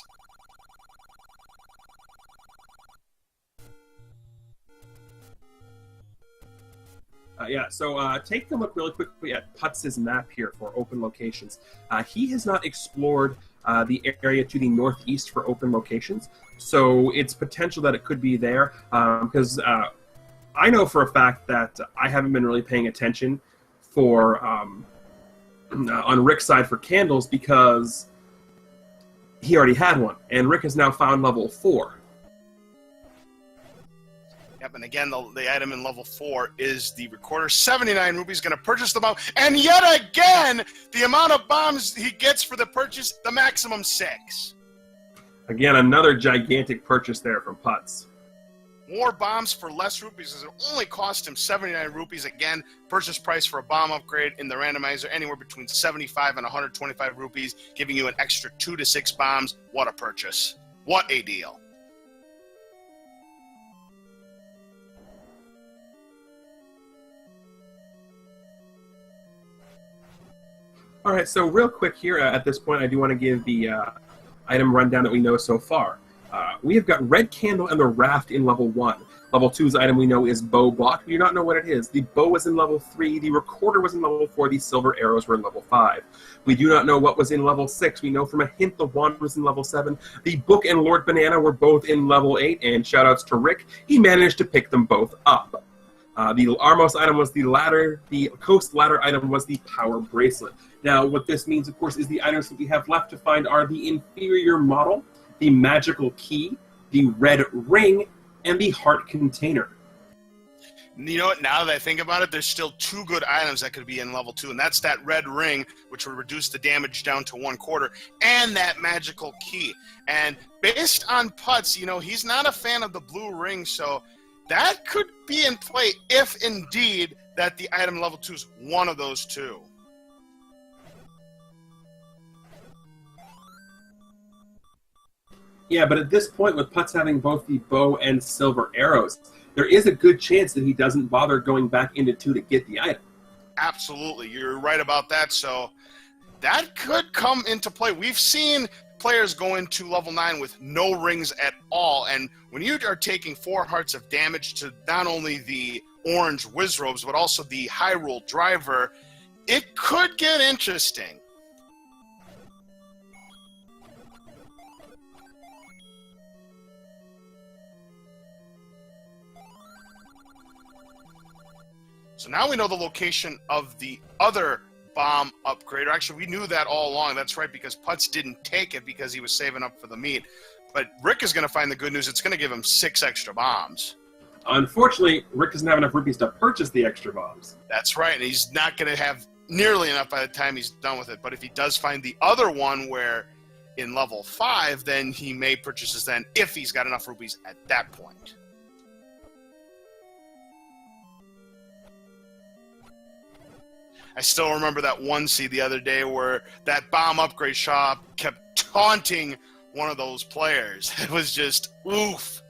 So take a look really quickly at Putz's map here for open locations. He has not explored the area to the northeast for open locations, so it's potential that it could be there, because I know for a fact that I haven't been really paying attention for on Rick's side for candles because he already had one, and Rick has now found level 4. Yep, and again, the item in level 4 is the recorder. 79 rupees, going to purchase the bomb. And yet again, the amount of bombs he gets for the purchase, the maximum 6. Again, another gigantic purchase there from Putz. More bombs for less rupees. It only cost him 79 rupees. Again, purchase price for a bomb upgrade in the randomizer, anywhere between 75 and 125 rupees, giving you an extra 2 to 6 bombs. What a purchase. What a deal. All right, so real quick here at this point, I do want to give the item rundown that we know so far. We have got Red Candle and the Raft in level 1. Level 2's item we know is bow block. We do not know what it is. The bow was in level 3. The recorder was in level 4. The silver arrows were in level 5. We do not know what was in level 6. We know from a hint the wand was in level 7. The book and Lord Banana were both in level 8. And shoutouts to Rick. He managed to pick them both up. The Armos item was the ladder. The Coast ladder item was the power bracelet. Now, what this means, of course, is the items that we have left to find are the inferior model, the magical key, the red ring, and the heart container. You know what? Now that I think about it, there's still 2 good items that could be in level 2, and that's that red ring, which will reduce the damage down to 1/4, and that magical key. And based on Putz, you know, he's not a fan of the blue ring, so that could be in play if indeed that the item level 2 is one of those 2. Yeah, but at this point, with Putz having both the bow and silver arrows, there is a good chance that he doesn't bother going back into 2 to get the item. Absolutely. You're right about that. So that could come into play. We've seen players go into level 9 with no rings at all. And when you are taking 4 hearts of damage to not only the orange Wizrobes, but also the Hyrule Driver, it could get interesting. So now we know the location of the other bomb upgrade. Or actually, we knew that all along. That's right, because Putz didn't take it because he was saving up for the meat. But Rick is going to find the good news. It's going to give him 6 extra bombs. Unfortunately, Rick doesn't have enough rupees to purchase the extra bombs. That's right, and he's not going to have nearly enough by the time he's done with it. But if he does find the other one where in level 5, then he may purchase this then if he's got enough rupees at that point. I still remember that one seed the other day where that bomb upgrade shop kept taunting one of those players. It was just oof.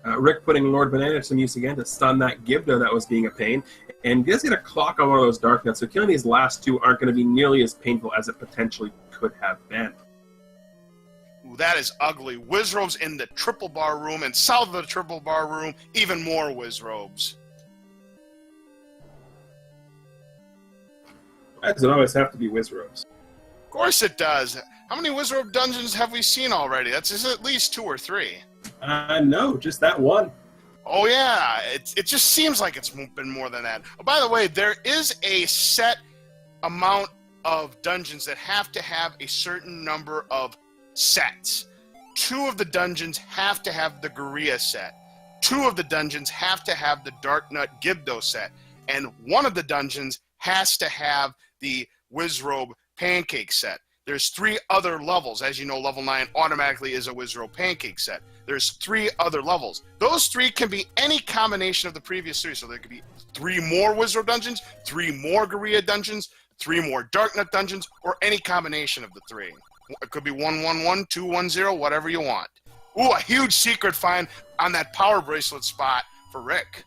Rick putting Lord Banana to some use again to stun that Gibdo that was being a pain. And he does get a clock on one of those Dark Nuts, so killing these last 2 aren't going to be nearly as painful as it potentially could have been. Ooh, that is ugly. Wizrobes in the triple bar room, and south of the triple bar room, even more Wizrobes. Why does it always have to be Wizrobes? Of course it does. How many Wizrobe dungeons have we seen already? That's at least 2 or 3. No, just that one. Oh, yeah. It just seems like it's been more than that. Oh, by the way, there is a set amount of dungeons that have to have a certain number of sets. 2 of the dungeons have to have the Gorilla set. 2 of the dungeons have to have the Dark Nut Gibdo set. And 1 of the dungeons has to have the Wizrobe Pancake set. There's 3 other levels. As you know, level 9 automatically is a Wizrobe Pancake set. There's 3 other levels. Those 3 can be any combination of the previous 3. So there could be 3 more Wizrobe dungeons, 3 more Gorilla dungeons, 3 more Dark Nut dungeons, or any combination of the 3. It could be 111, 210, whatever you want. Ooh, a huge secret find on that power bracelet spot for Rick.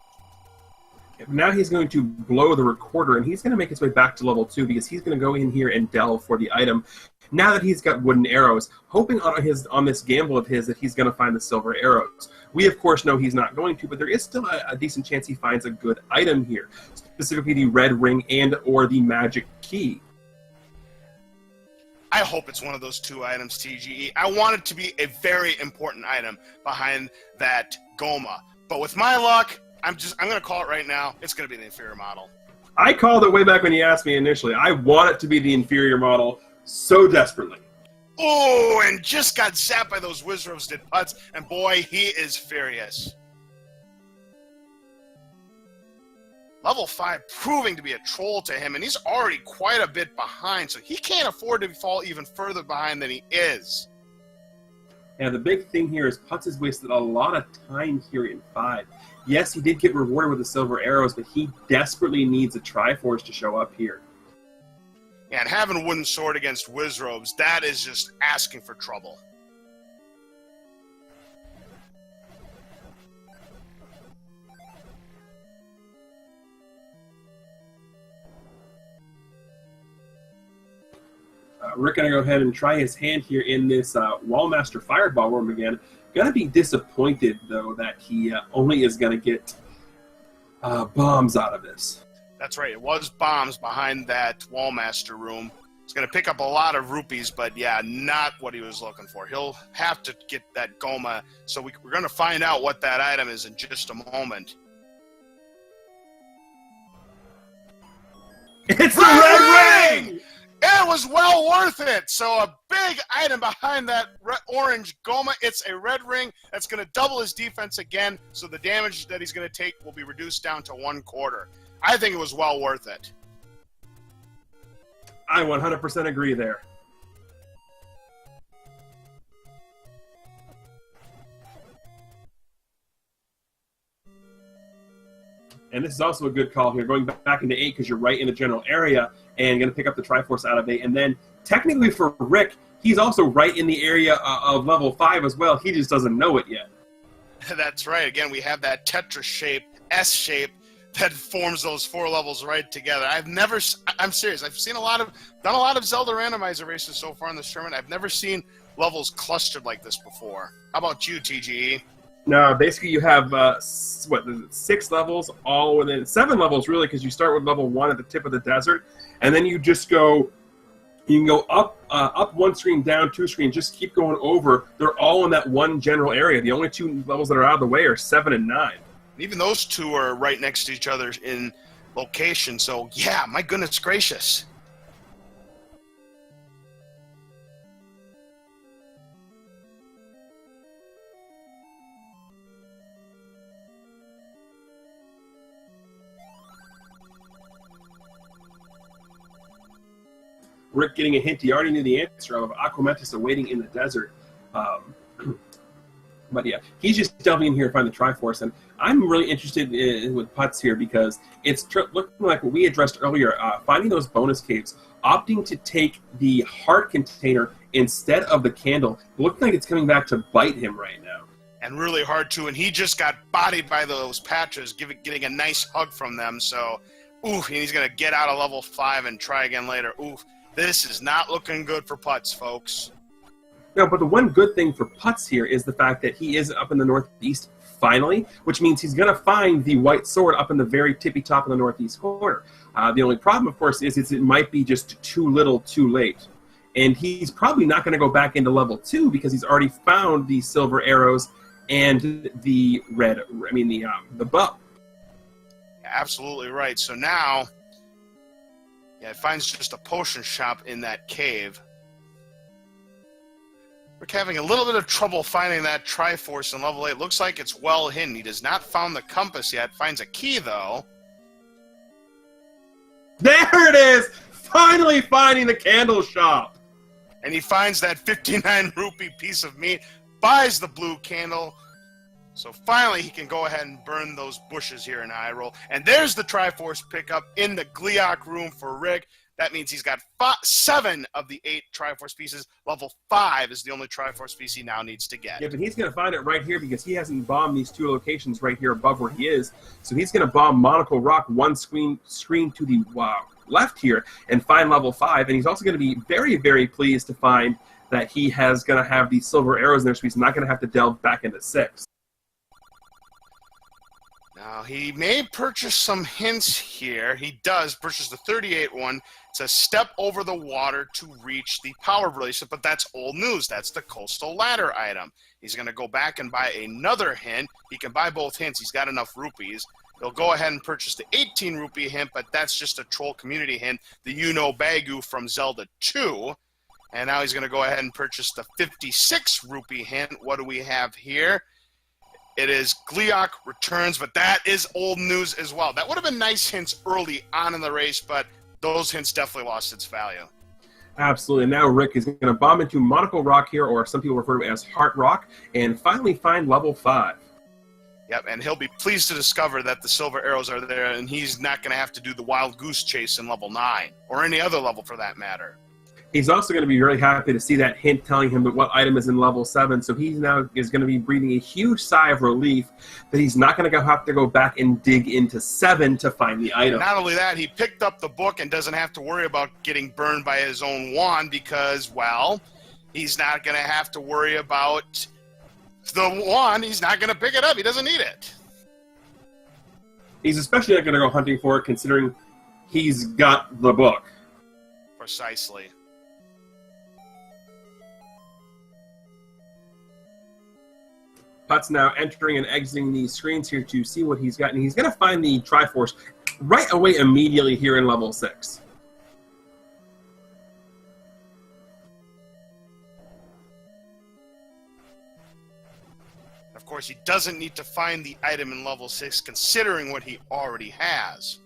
Now he's going to blow the recorder, and he's going to make his way back to level 2 because he's going to go in here and delve for the item. Now that he's got wooden arrows, hoping on this gamble of his that he's going to find the silver arrows. We, of course, know he's not going to, but there is still a decent chance he finds a good item here, specifically the red ring and or the magic key. I hope it's one of those 2 items, TGE. I want it to be a very important item behind that Goma. But with my luck, I'm going to call it right now. It's going to be the inferior model. I called it way back when you asked me initially. I want it to be the inferior model so desperately. Oh, and just got zapped by those Wizrobes did Putz, and boy, he is furious. Level 5 proving to be a troll to him, and he's already quite a bit behind, so he can't afford to fall even further behind than he is. Yeah, the big thing here is Putz has wasted a lot of time here in 5. Yes, he did get rewarded with the silver arrows, but he desperately needs a Triforce to show up here. Yeah, and having a wooden sword against Wizrobes, that is just asking for trouble. Rick going to go ahead and try his hand here in this Wallmaster Fireball room again. Gonna be disappointed, though, that he only is gonna get bombs out of this. That's right. It was bombs behind that Wallmaster room. It's going to pick up a lot of rupees, but yeah, not what he was looking for. He'll have to get that Goma, so we're going to find out what that item is in just a moment. It's the red ring! It was well worth it. So a big item behind that orange Goma. It's a red ring that's going to double his defense again, so the damage that he's going to take will be reduced down to 1/4. I think it was well worth it. I 100% agree there. And this is also a good call here, going back into 8 because you're right in the general area and going to pick up the Triforce out of 8. And then technically for Rick, he's also right in the area of level 5 as well. He just doesn't know it yet. That's right. Again, we have that Tetris shape, S shape, that forms those 4 levels right together. I'm serious. I've seen done a lot of Zelda randomizer races so far in this tournament. I've never seen levels clustered like this before. How about you, TGE? No, basically you have 6 levels, all within 7 levels really, because you start with level 1 at the tip of the desert, and then you just go. You can go up 1 screen, down 2 screens. Just keep going over. They're all in that one general area. The only 2 levels that are out of the way are 7 and 9. Even those 2 are right next to each other in location, so yeah, my goodness gracious. Rick getting a hint. He already knew the answer of Aquamentus awaiting in the desert. But yeah, he's just delving in here to find the Triforce, and I'm really interested with Putz here because it's looking like what we addressed earlier, finding those bonus caves, opting to take the heart container instead of the candle. Looking like it's coming back to bite him right now. And really hard too, and he just got bodied by those Patras, getting a nice hug from them, so oof, and he's going to get out of level 5 and try again later. Oof, this is not looking good for Putz, folks. No, but the one good thing for Putz here is the fact that he is up in the northeast finally, which means he's going to find the white sword up in the very tippy top of the northeast corner. The only problem, of course, is it might be just too little too late. And he's probably not going to go back into level 2 because he's already found the silver arrows and the the bow. Absolutely right. So now, it finds just a potion shop in that cave. We're having a little bit of trouble finding that Triforce in level 8. Looks like it's well hidden. He does not found the compass yet. Finds a key, though. There it is! Finally finding the candle shop! And he finds that 59 rupee piece of meat, buys the blue candle. So finally he can go ahead and burn those bushes here in Hyrule. And there's the Triforce pickup in the Gliok room for Rick. That means he's got 7 of the 8 Triforce pieces. Level 5 is the only Triforce piece he now needs to get. Yeah, but he's going to find it right here because he hasn't bombed these 2 locations right here above where he is. So he's going to bomb Monocle Rock 1 screen to the left here and find level 5. And he's also going to be very, very pleased to find that he has going to have these silver arrows in there, so he's not going to have to delve back into 6. Now, he may purchase some hints here. He does purchase the 38 one. It's a step over the water to reach the power bracelet, but that's old news. That's the coastal ladder item. He's going to go back and buy another hint. He can buy both hints. He's got enough rupees. He'll go ahead and purchase the 18 rupee hint, but that's just a troll community hint, the Bagu from Zelda 2. And now he's going to go ahead and purchase the 56 rupee hint. What do we have here? It is Gliok returns, but that is old news as well. That would have been nice hints early on in the race, but those hints definitely lost its value. Absolutely. Now Rick is going to bomb into Monocle Rock here, or some people refer to it as Heart Rock, and finally find level 5. Yep, and he'll be pleased to discover that the silver arrows are there, and he's not going to have to do the wild goose chase in level 9, or any other level for that matter. He's also going to be really happy to see that hint telling him that what item is in level 7, so he now is going to be breathing a huge sigh of relief that he's not going to have to go back and dig into 7 to find the item. Not only that, he picked up the book and doesn't have to worry about getting burned by his own wand because, well, he's not going to have to worry about the one, he's not going to pick it up. He doesn't need it. He's especially not going to go hunting for it, considering he's got the book. Precisely. Putz now entering and exiting these screens here to see what he's got, and he's going to find the Triforce right away immediately here in level 6. Of course, he doesn't need to find the item in level 6, considering what he already has.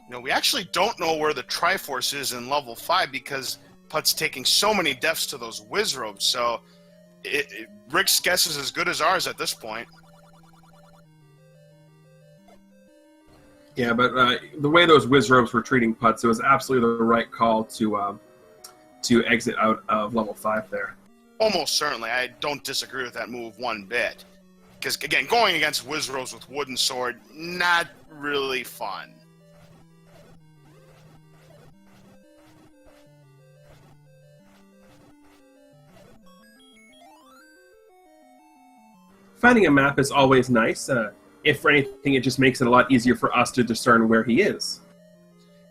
You know, we actually don't know where the Triforce is in level 5 because Put's taking so many deaths to those Wizrobes, so Rick's guess is as good as ours at this point. Yeah, but the way those Wizrobes were treating Putz, it was absolutely the right call to exit out of level 5 there. Almost certainly. I don't disagree with that move one bit. Because, again, going against Wizrobes with Wooden Sword, not really fun. Finding a map is always nice. If for anything, it just makes it a lot easier for us to discern where he is.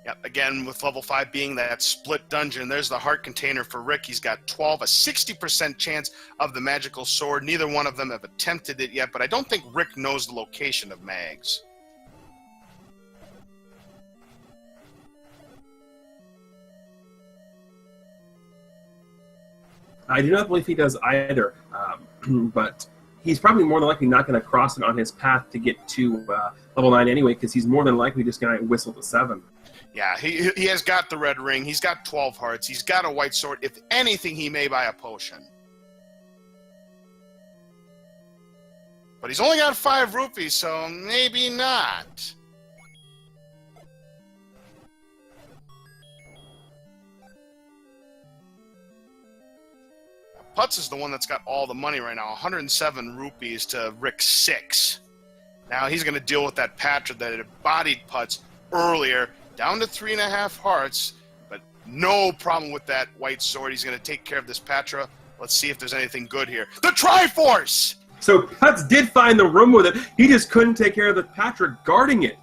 Yep, again, with level 5 being that split dungeon, there's the heart container for Rick. He's got 12, a 60% chance of the magical sword. Neither one of them have attempted it yet, but I don't think Rick knows the location of mags. I do not believe he does either, but he's probably more than likely not going to cross it on his path to get to level 9 anyway, because he's more than likely just going to whistle to 7. Yeah, he has got the red ring. He's got 12 hearts. He's got a white sword. If anything, he may buy a potion. But he's only got 5 rupees, so maybe not. Putz is the one that's got all the money right now, 107 rupees to Rick's 6. Now he's going to deal with that Patra that had bodied Putz earlier, down to 3.5 hearts, but no problem with that white sword. He's going to take care of this Patra. Let's see if there's anything good here. The Triforce! So Putz did find the room with it. He just couldn't take care of the Patra guarding it.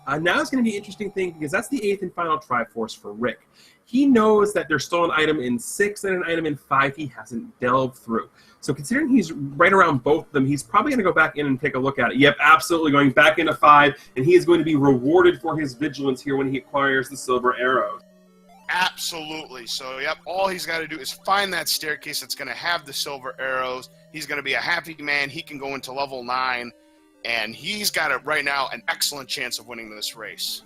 Now it's going to be an interesting thing, because that's the 8th and final Triforce for Rick. He knows that there's still an item in 6 and an item in 5 he hasn't delved through. So considering he's right around both of them, he's probably going to go back in and take a look at it. Yep, absolutely going back into 5, and he is going to be rewarded for his vigilance here when he acquires the silver arrows. Absolutely. So, yep, all he's got to do is find that staircase that's going to have the silver arrows. He's going to be a happy man. He can go into level 9, and he's got it right now an excellent chance of winning this race.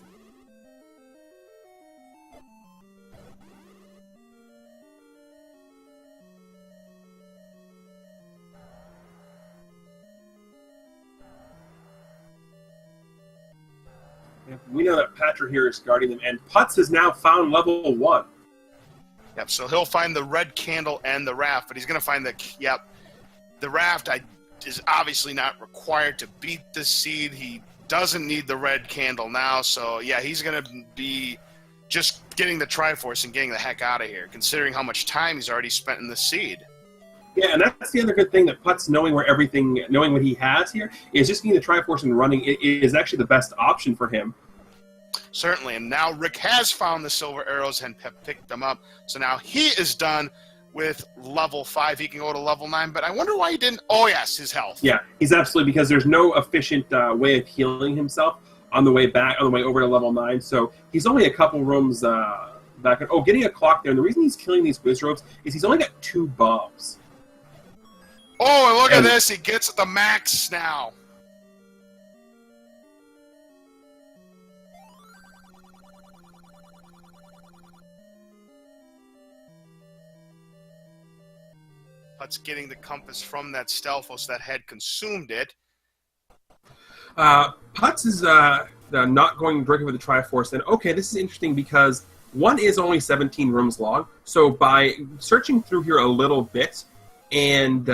We know that Patra here is guarding them, and Putz has now found level 1. Yep, so he'll find the red candle and the raft, but he's going to find the raft is obviously not required to beat the seed. He doesn't need the red candle now, so yeah, he's going to be just getting the Triforce and getting the heck out of here, considering how much time he's already spent in the seed. Yeah, and that's the other good thing, that Putz knowing what he has here, is just getting the Triforce and running is actually the best option for him. Certainly, and now Rick has found the silver arrows and picked them up, so now he is done with level 5. He can go to level 9, but I wonder why he didn't. Oh yes, his health. Yeah, he's absolutely, because there's no efficient way of healing himself on the way over to level 9, so he's only a couple rooms back. Getting a clock there, and the reason he's killing these Wizrobes is he's only got 2 bombs. Oh, and look at this. He gets the max now. Putz getting the compass from that Stelphos that had consumed it. Putz is not going directly with the Triforce, then okay, this is interesting because one is only 17 rooms long. So by searching through here a little bit, and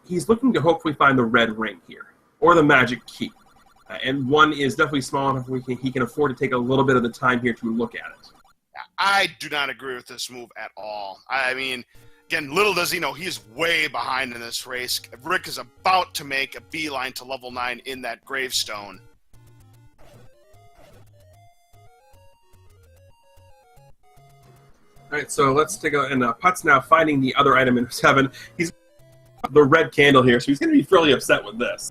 he's looking to hopefully find the red ring here, or the magic key. And one is definitely small enough where he can afford to take a little bit of the time here to look at it. I do not agree with this move at all. I mean, again, little does he know, he's way behind in this race. Rick is about to make a beeline to level 9 in that gravestone. All right, so let's take a and Putz now finding the other item in 7. He's the red candle here, so he's going to be fairly upset with this.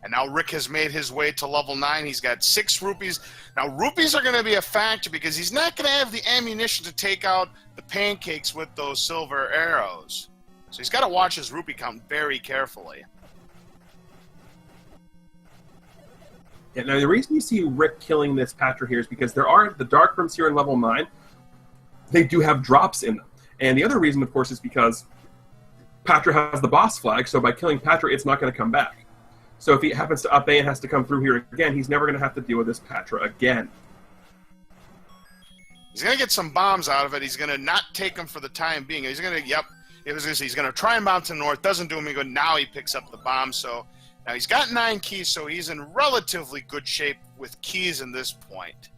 And now Rick has made his way to level 9. He's got 6 rupees. Now, rupees are going to be a factor because he's not going to have the ammunition to take out the pancakes with those silver arrows. So he's got to watch his rupee count very carefully. Yeah, now, the reason you see Rick killing this Patra here is because there are the dark rooms here in level 9. They do have drops in them. And the other reason, of course, is because Patra has the boss flag, so by killing Patra, it's not going to come back. So if he happens to up A and has to come through here again, he's never going to have to deal with this Patra again. He's going to get some bombs out of it. He's going to not take them for the time being. He's going to, he's going to try and bomb to the north. Doesn't do him any good. Now he picks up the bomb. So now he's got 9 keys, so he's in relatively good shape with keys in this point.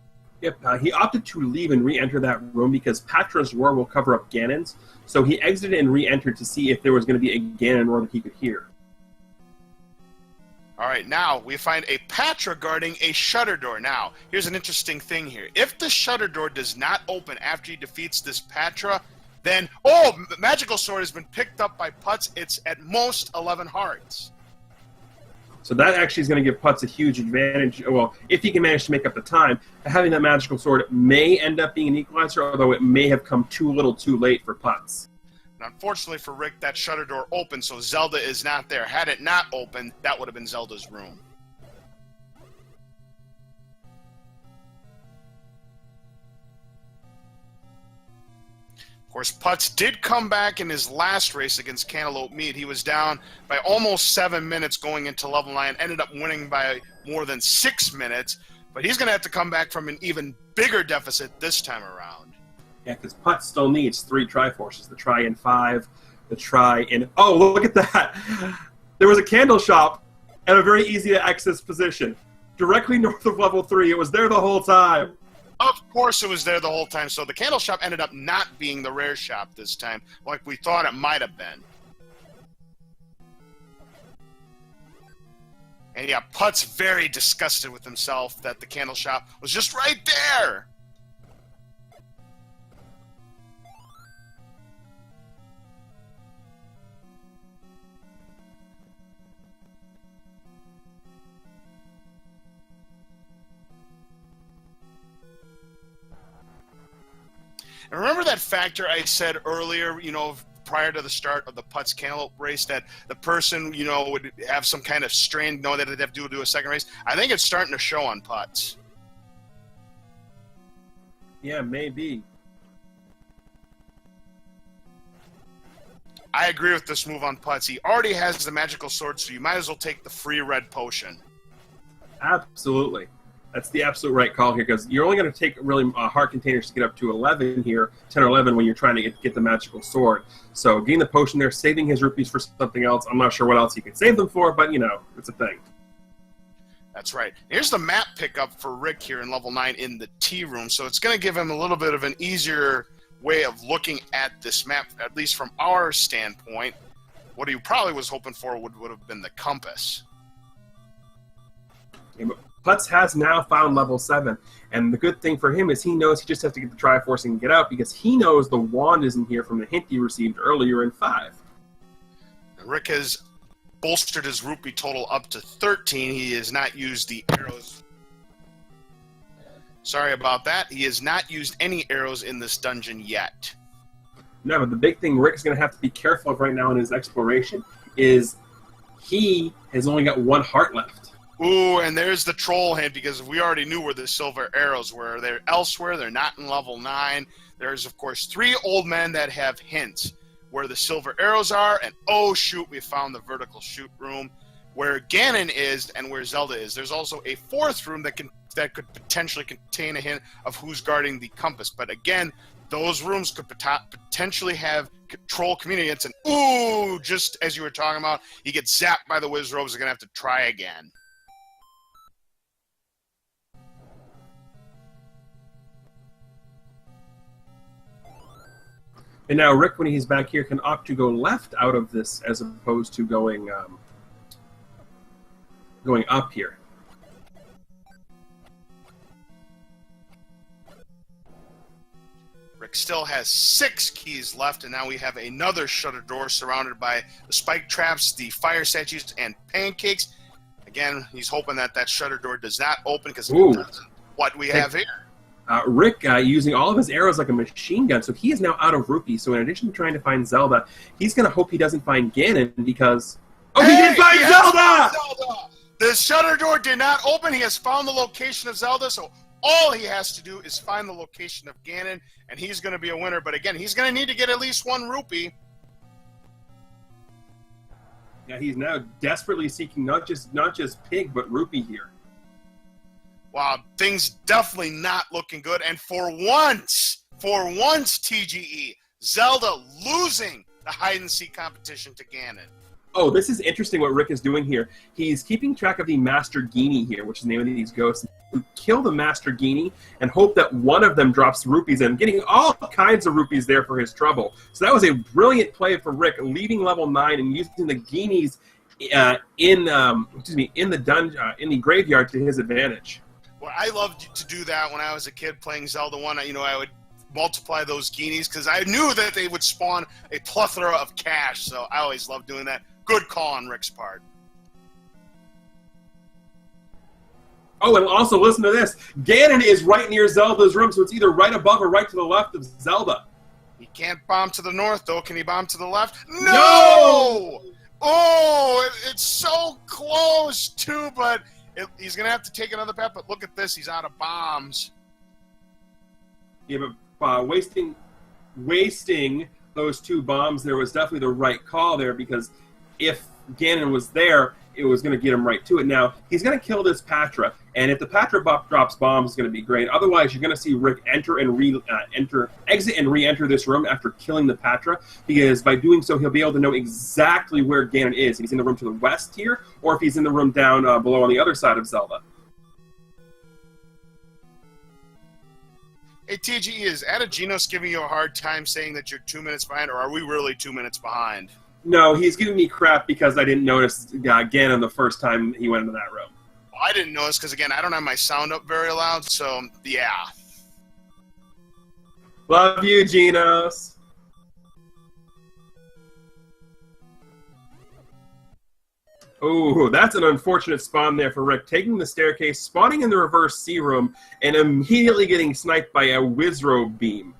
Yep, he opted to leave and re-enter that room because Patra's roar will cover up Ganon's. So he exited and re-entered to see if there was going to be a Ganon roar that he could hear. All right, now we find a Patra guarding a shutter door. Now, here's an interesting thing here. If the shutter door does not open after he defeats this Patra, then, the magical sword has been picked up by Putz. It's at most 11 hearts. So that actually is going to give Putz a huge advantage. Well, if he can manage to make up the time, having that magical sword may end up being an equalizer, although it may have come too little too late for Putz. And unfortunately for Rick, that shutter door opened, so Zelda is not there. Had it not opened, that would have been Zelda's room. Of course, Putz did come back in his last race against Cantaloupe Mead. He was down by almost 7 minutes going into level 9, ended up winning by more than 6 minutes, but he's going to have to come back from an even bigger deficit this time around. Yeah, because Putz still needs 3 Triforces. The Tri in 5, the Tri in... Oh, look at that! There was a candle shop at a very easy to access position. Directly north of level 3. It was there the whole time. Of course it was there the whole time, so the candle shop ended up not being the rare shop this time, like we thought it might have been. And yeah, Putz very disgusted with himself that the candle shop was just right there! And remember that factor I said earlier, prior to the start of the Putz Cantaloupe race, that the person, would have some kind of strain, that they'd have to do a second race? I think it's starting to show on Putz. Yeah, maybe. I agree with this move on Putz. He already has the magical sword, so you might as well take the free red potion. Absolutely. That's the absolute right call here, because you're only going to take really heart containers to get up to 11 here, 10 or 11 when you're trying to get the magical sword. So getting the potion there, saving his rupees for something else. I'm not sure what else he could save them for, but, it's a thing. That's right. Here's the map pickup for Rick here in level 9 in the Tea Room, so it's going to give him a little bit of an easier way of looking at this map, at least from our standpoint. What he probably was hoping for would have been the compass. Yeah, but Putz has now found level 7, and the good thing for him is he knows he just has to get the Triforce and get out, because he knows the wand is in here from the hint he received earlier in 5. Rick has bolstered his rupee total up to 13. He has not used the arrows. Sorry about that. He has not used any arrows in this dungeon yet. No, but the big thing Rick's going to have to be careful of right now in his exploration is he has only got 1 heart left. Ooh, and there's the troll hint, because we already knew where the silver arrows were. They're elsewhere. They're not in level 9. There's, of course, 3 old men that have hints where the silver arrows are, and oh, shoot, we found the vertical shoot room, where Ganon is and where Zelda is. There's also a fourth room that could potentially contain a hint of who's guarding the compass. But again, those rooms could potentially have troll communicates, and ooh, just as you were talking about, he gets zapped by the Wizrobes. They're gonna have to try again. And now Rick, when he's back here, can opt to go left out of this as opposed to going up here. Rick still has 6 keys left, and now we have another shutter door surrounded by the spike traps, the fire statues, and pancakes. Again, he's hoping that that shutter door does not open, because what we have here. Rick using all of his arrows like a machine gun, so he is now out of rupees. So in addition to trying to find Zelda, he's going to hope he doesn't find Ganon because... Oh, he did find Zelda! The shutter door did not open. He has found the location of Zelda, so all he has to do is find the location of Ganon, and he's going to be a winner. But again, he's going to need to get at least 1 rupee. Yeah, he's now desperately seeking not just pig, but rupee here. Wow, things definitely not looking good. And for once, TGE, Zelda losing the hide-and-seek competition to Ganon. Oh, this is interesting what Rick is doing here. He's keeping track of the Master Genie here, which is the name of these ghosts. We kill the Master Genie and hope that one of them drops rupees, and getting all kinds of rupees there for his trouble. So that was a brilliant play for Rick, leaving level 9 and using the Genies in the graveyard to his advantage. Well, I loved to do that when I was a kid playing Zelda 1. I would multiply those Genies because I knew that they would spawn a plethora of cash, so I always loved doing that. Good call on Rick's part. Oh, and also listen to this. Ganon is right near Zelda's room, so it's either right above or right to the left of Zelda. He can't bomb to the north, though. Can he bomb to the left? No! Oh, it's so close, too, but he's going to have to take another path. But look at this. He's out of bombs. Yeah, but wasting those 2 bombs there was definitely the right call there, because if Ganon was there, it was going to get him right to it. Now, he's going to kill this Patra, and if the Patra drops bombs, it's going to be great. Otherwise, you're going to see Rick exit and re-enter this room after killing the Patra, because by doing so, he'll be able to know exactly where Ganon is. If he's in the room to the west here, or if he's in the room down below on the other side of Zelda. Hey, TGE, is Adigenos giving you a hard time saying that you're 2 minutes behind, or are we really 2 minutes behind? No, he's giving me crap because I didn't notice Ganon the first time he went into that room. Well, I didn't notice because, again, I don't have my sound up very loud, so, yeah. Love you, Genos. Oh, that's an unfortunate spawn there for Rick. Taking the staircase, spawning in the reverse C room, and immediately getting sniped by a Wizrobe beam.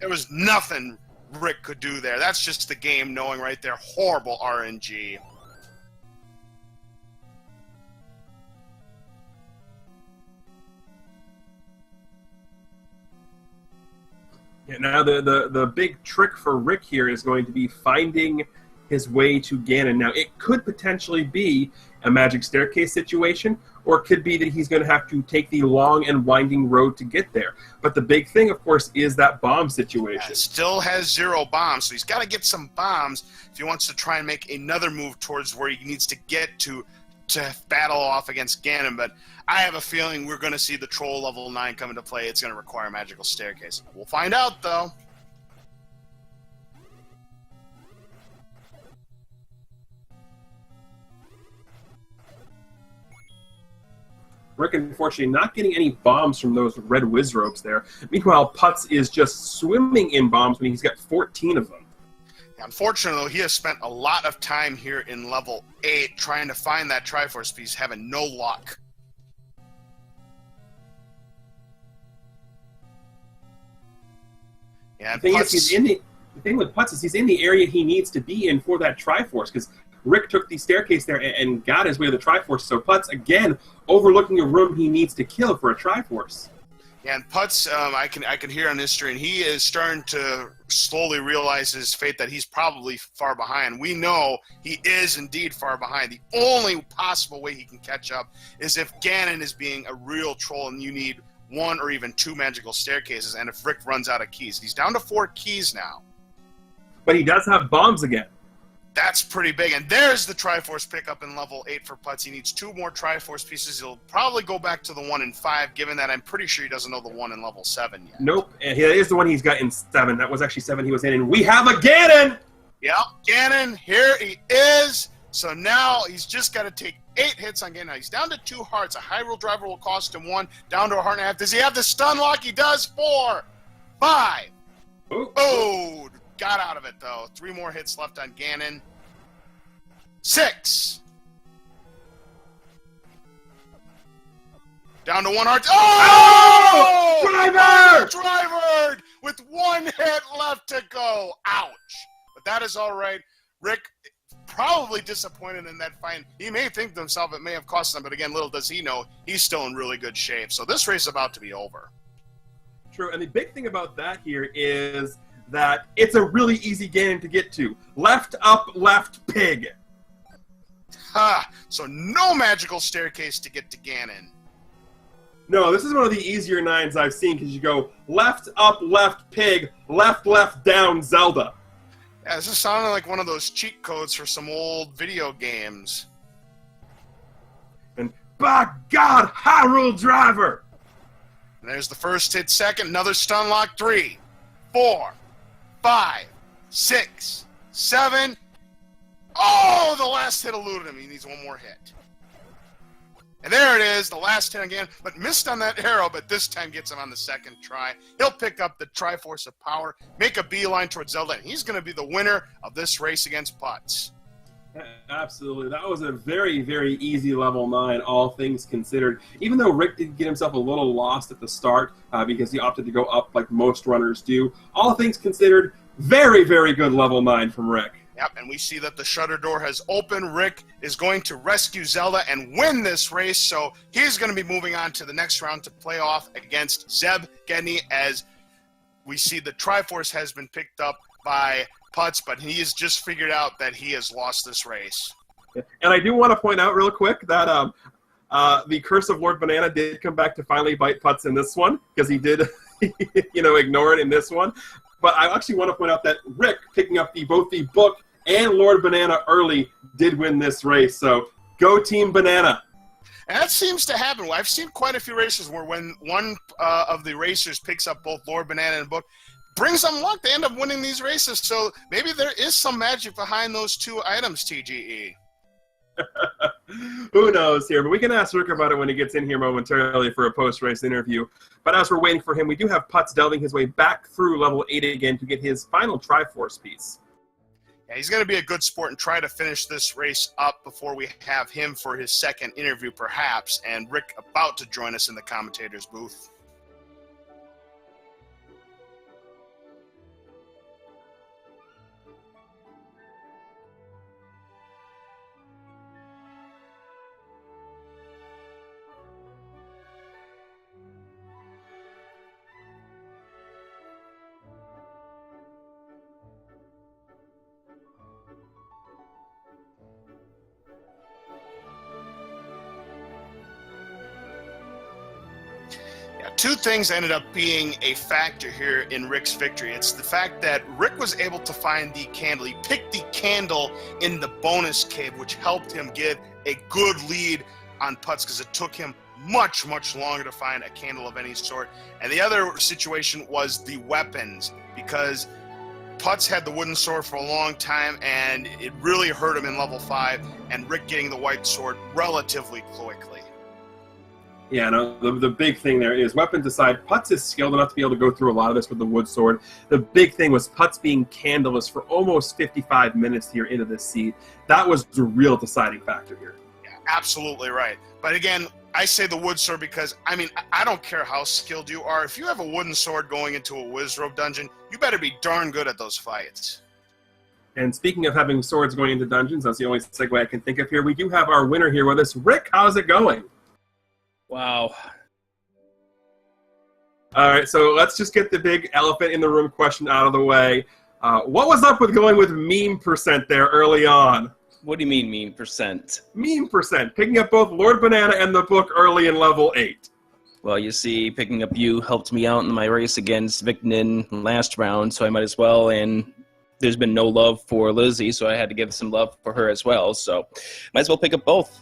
There was nothing Rick could do there. That's just the game knowing right there. Horrible RNG. Yeah, now the big trick for Rick here is going to be finding his way to Ganon. Now, it could potentially be a magic staircase situation, or it could be that he's going to have to take the long and winding road to get there. But the big thing, of course, is that bomb situation. Yeah, still has 0 bombs, so he's got to get some bombs if he wants to try and make another move towards where he needs to get to battle off against Ganon. But I have a feeling we're going to see the Troll level 9 come into play. It's going to require a magical staircase. We'll find out, though. Rick, unfortunately, not getting any bombs from those red Wizrobes there. Meanwhile, Putz is just swimming in bombs when he's got 14 of them. Unfortunately, he has spent a lot of time here in level 8 trying to find that Triforce piece, having no luck. Yeah, the thing with Putz is he's in the area he needs to be in for that Triforce, because Rick took the staircase there and got his way to the Triforce. So Putz, again, overlooking a room he needs to kill for a Triforce. And Putz, I can hear on his stream, he is starting to slowly realize his fate that he's probably far behind. We know he is indeed far behind. The only possible way he can catch up is if Ganon is being a real troll and you need 1 or even 2 magical staircases, and if Rick runs out of keys. He's down to 4 keys now. But he does have bombs again. That's pretty big. And there's the Triforce pickup in level 8 for Putz. He needs 2 more Triforce pieces. He'll probably go back to the 1 in 5, given that I'm pretty sure he doesn't know the 1 in level 7 yet. Nope. And that is the one he's got in 7. That was actually 7 he was in. And we have a Ganon! Yep, Ganon, here he is. So now he's just got to take 8 hits on Ganon. Now he's down to 2 hearts. A Hyrule Driver will cost him 1, down to a heart and a half. Does he have the stun lock? He does. 4, 5. Ooh. Oh, got out of it, though. 3 more hits left on Ganon. 6. Down to 1 heart. Oh! Driver! Driver! With 1 hit left to go. Ouch. But that is all right. Rick probably disappointed in that fight. He may think to himself it may have cost him, but again, little does he know, he's still in really good shape. So this race is about to be over. True, and the big thing about that here is that it's a really easy game to get to. Left, up, left, pig. Ha! So no magical staircase to get to Ganon. No, this is one of the easier 9s I've seen, because you go left, up, left, pig, left, left, down, Zelda. Yeah, this is sounding like one of those cheat codes for some old video games. And by God, Hyrule Driver! And there's the first hit, second, another stun lock, 3, 4, 5, 6, 7. Oh, the last hit eluded him. He needs 1 more hit. And there it is, the last hit again, but missed on that arrow, but this time gets him on the second try. He'll pick up the Triforce of Power, make a beeline towards Zelda, and he's going to be the winner of this race against Putz. Absolutely. That was a very, very easy level 9, all things considered. Even though Rick did get himself a little lost at the start because he opted to go up like most runners do, all things considered, very, very good level 9 from Rick. Yep, and we see that the shutter door has opened. Rick is going to rescue Zelda and win this race, so he's going to be moving on to the next round to play off against Zeb Gedney, as we see the Triforce has been picked up by Putz, but he has just figured out that he has lost this race. And I do want to point out real quick that the Curse of Lord Banana did come back to finally bite Putz in this one, because he did ignore it in this one. But I actually want to point out that Rick, picking up both the book and Lord Banana early, did win this race. So go Team Banana. And that seems to happen. I've seen quite a few races where when one of the racers picks up both Lord Banana and book, brings them luck. They end up winning these races. So maybe there is some magic behind those 2 items, TGE. Who knows here, but we can ask Rick about it when he gets in here momentarily for a post-race interview. But as we're waiting for him, we do have Putz delving his way back through level 8 again to get his final Triforce piece. Yeah, he's going to be a good sport and try to finish this race up before we have him for his second interview, perhaps, and Rick about to join us in the commentator's booth. Two things ended up being a factor here in Rick's victory. It's the fact that Rick was able to find the candle. He picked the candle in the bonus cave, which helped him get a good lead on Putz, because it took him much, much longer to find a candle of any sort. And the other situation was the weapons, because Putz had the wooden sword for a long time, and it really hurt him in level 5, and Rick getting the white sword relatively quickly. Yeah, no, the big thing there is weapons aside, Putz is skilled enough to be able to go through a lot of this with the wood sword. The big thing was Putz being candleless for almost 55 minutes here into this seed. That was the real deciding factor here. Yeah, absolutely right. But again, I say the wood sword because, I mean, I don't care how skilled you are. If you have a wooden sword going into a Wizrobe dungeon, you better be darn good at those fights. And speaking of having swords going into dungeons, that's the only segue I can think of here. We do have our winner here with us. Rick, how's it going? Wow. All right, so let's just get the big elephant in the room question out of the way. What was up with going with meme percent there early on? What do you mean, meme percent? Meme percent, picking up both Lord Banana and the book early in level 8. Well, you see, picking up you helped me out in my race against Vicnin last round, so I might as well, and there's been no love for Lizzie, so I had to give some love for her as well, so might as well pick up both.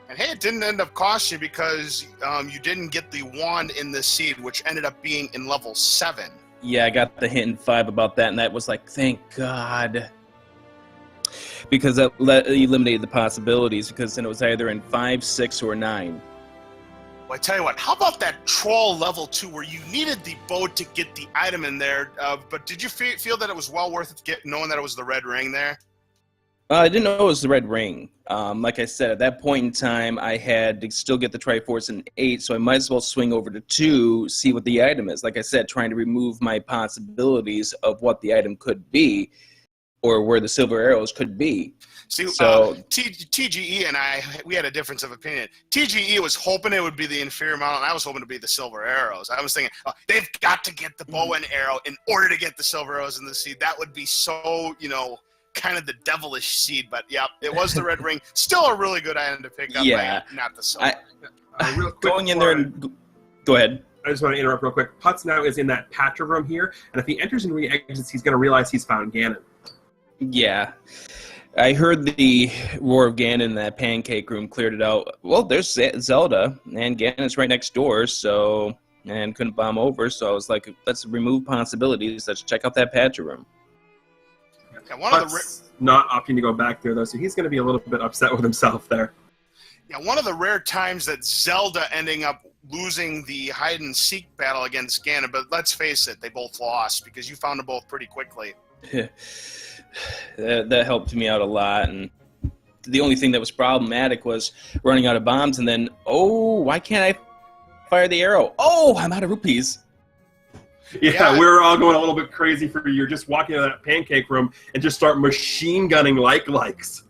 And hey, it didn't end up costing you because you didn't get the wand in the seed, which ended up being in level 7. Yeah, I got the hint in 5 about that, and that was like, thank God. Because that eliminated the possibilities, because then it was either in 5, 6, or 9. Well, I tell you what, how about that troll level 2 where you needed the boat to get the item in there, but did you feel that it was well worth it knowing that it was the red ring there? I didn't know it was the red ring. Like I said, at that point in time, I had to still get the Triforce in 8, so I might as well swing over to 2, see what the item is. Like I said, trying to remove my possibilities of what the item could be, or where the silver arrows could be. See, so TGE and we had a difference of opinion. TGE was hoping it would be the inferior model, and I was hoping to be the silver arrows. I was thinking, they've got to get the bow and arrow in order to get the silver arrows in the seed. That would be so, kind of the devilish seed, but yeah, it was the red ring. Still a really good item to pick up, yeah. Not the silver. Real quick going in there and go ahead. I just want to interrupt real quick. Putz now is in that patch room here, and if he enters and re-exits, he's going to realize he's found Ganon. Yeah. I heard the roar of Ganon in that pancake room cleared it out. Well, there's Zelda, and Ganon's right next door, and couldn't bomb over, so I was like, let's remove possibilities. Let's check out that patch room. Yeah, not opting to go back there, though, so he's going to be a little bit upset with himself there. Yeah, one of the rare times that Zelda ending up losing the hide-and-seek battle against Ganon, but let's face it, they both lost, because you found them both pretty quickly. That helped me out a lot, and the only thing that was problematic was running out of bombs, and then, why can't I fire the arrow? I'm out of rupees. Yeah, we were all going a little bit crazy for you. You're just walking into that pancake room and just start machine gunning likes.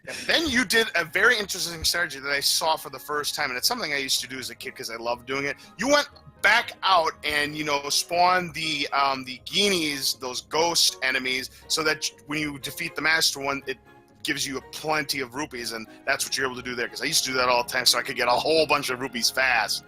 And then you did a very interesting strategy that I saw for the first time, and it's something I used to do as a kid because I loved doing it. You went back out and spawned the Guineas, those ghost enemies, so that when you defeat the Master One, it gives you plenty of rupees, and that's what you're able to do there. Because I used to do that all the time, so I could get a whole bunch of rupees fast.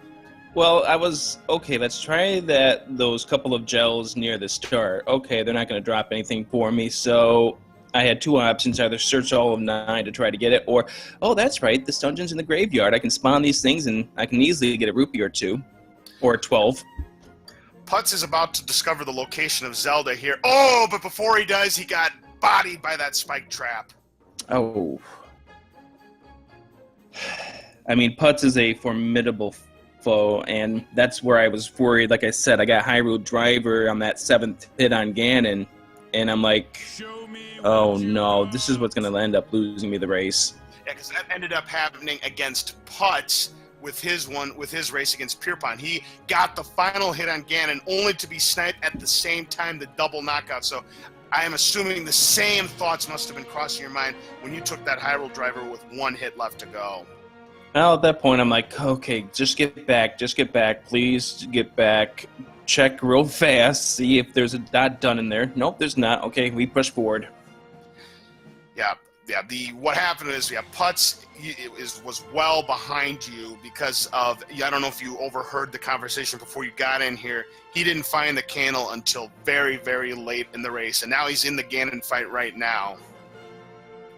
Well, I was, okay, let's try those couple of gels near the start. Okay, they're not going to drop anything for me, so I had 2 options, either search all of 9 to try to get it, or, that's right, this dungeon's in the graveyard. I can spawn these things, and I can easily get a rupee or 2, or 12. Putz is about to discover the location of Zelda here. But before he does, he got bodied by that spike trap. I mean, Putz is a formidable foe, and that's where I was worried. Like I said, I got Hyrule Driver on that 7th hit on Ganon, and I'm like, oh no, this is what's going to end up losing me the race. Yeah, because that ended up happening against Putz with his race against Pierpont. He got the final hit on Ganon, only to be sniped at the same time, the double knockout. So I am assuming the same thoughts must have been crossing your mind when you took that Hyrule Driver with 1 hit left to go. Well, at that point, I'm like, okay, just get back, please get back. Check real fast, see if there's a dot done in there. Nope, there's not. Okay, we push forward. Yeah. What happened is, Putz was well behind you because of, I don't know if you overheard the conversation before you got in here. He didn't find the candle until very, very late in the race, and now he's in the Ganon fight right now.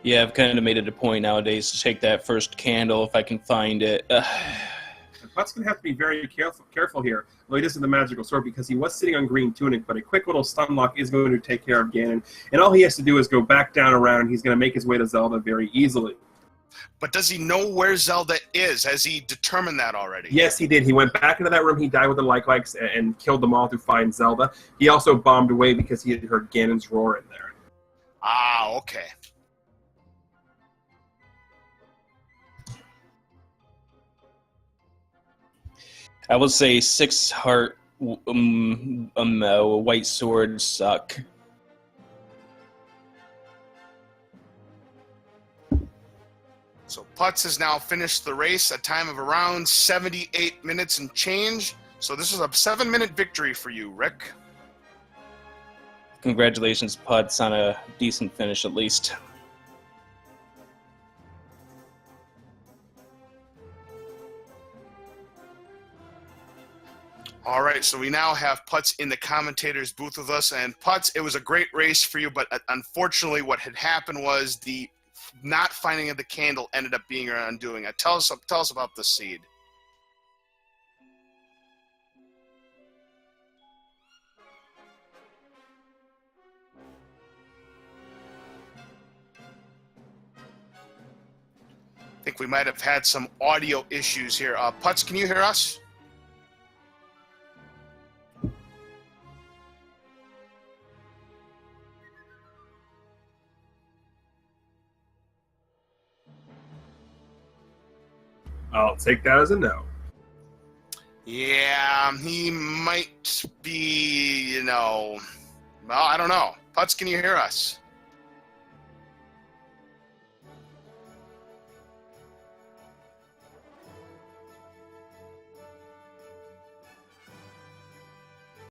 Yeah, I've kind of made it a point nowadays to take that first candle if I can find it. Putz going to have to be very careful here. Well, he doesn't have the magical sword because he was sitting on green tunic, but a quick little stun lock is going to take care of Ganon. And all he has to do is go back down around, and he's going to make his way to Zelda very easily. But does he know where Zelda is? Has he determined that already? Yes, he did. He went back into that room. He died with the likes and killed them all to find Zelda. He also bombed away because he had heard Ganon's roar in there. Okay. I would say 6 heart white swords suck. So Putz has now finished the race, a time of around 78 minutes and change. So this is a 7-minute victory for you, Rick. Congratulations, Putz, on a decent finish at least. All right, so we now have Putz in the commentator's booth with us. And Putz, it was a great race for you, but unfortunately what had happened was the not finding of the candle ended up being your undoing. Tell us about the seed. I think we might have had some audio issues here. Putz, can you hear us? I'll take that as a no. Yeah, he might be, well, I don't know. Putz, can you hear us?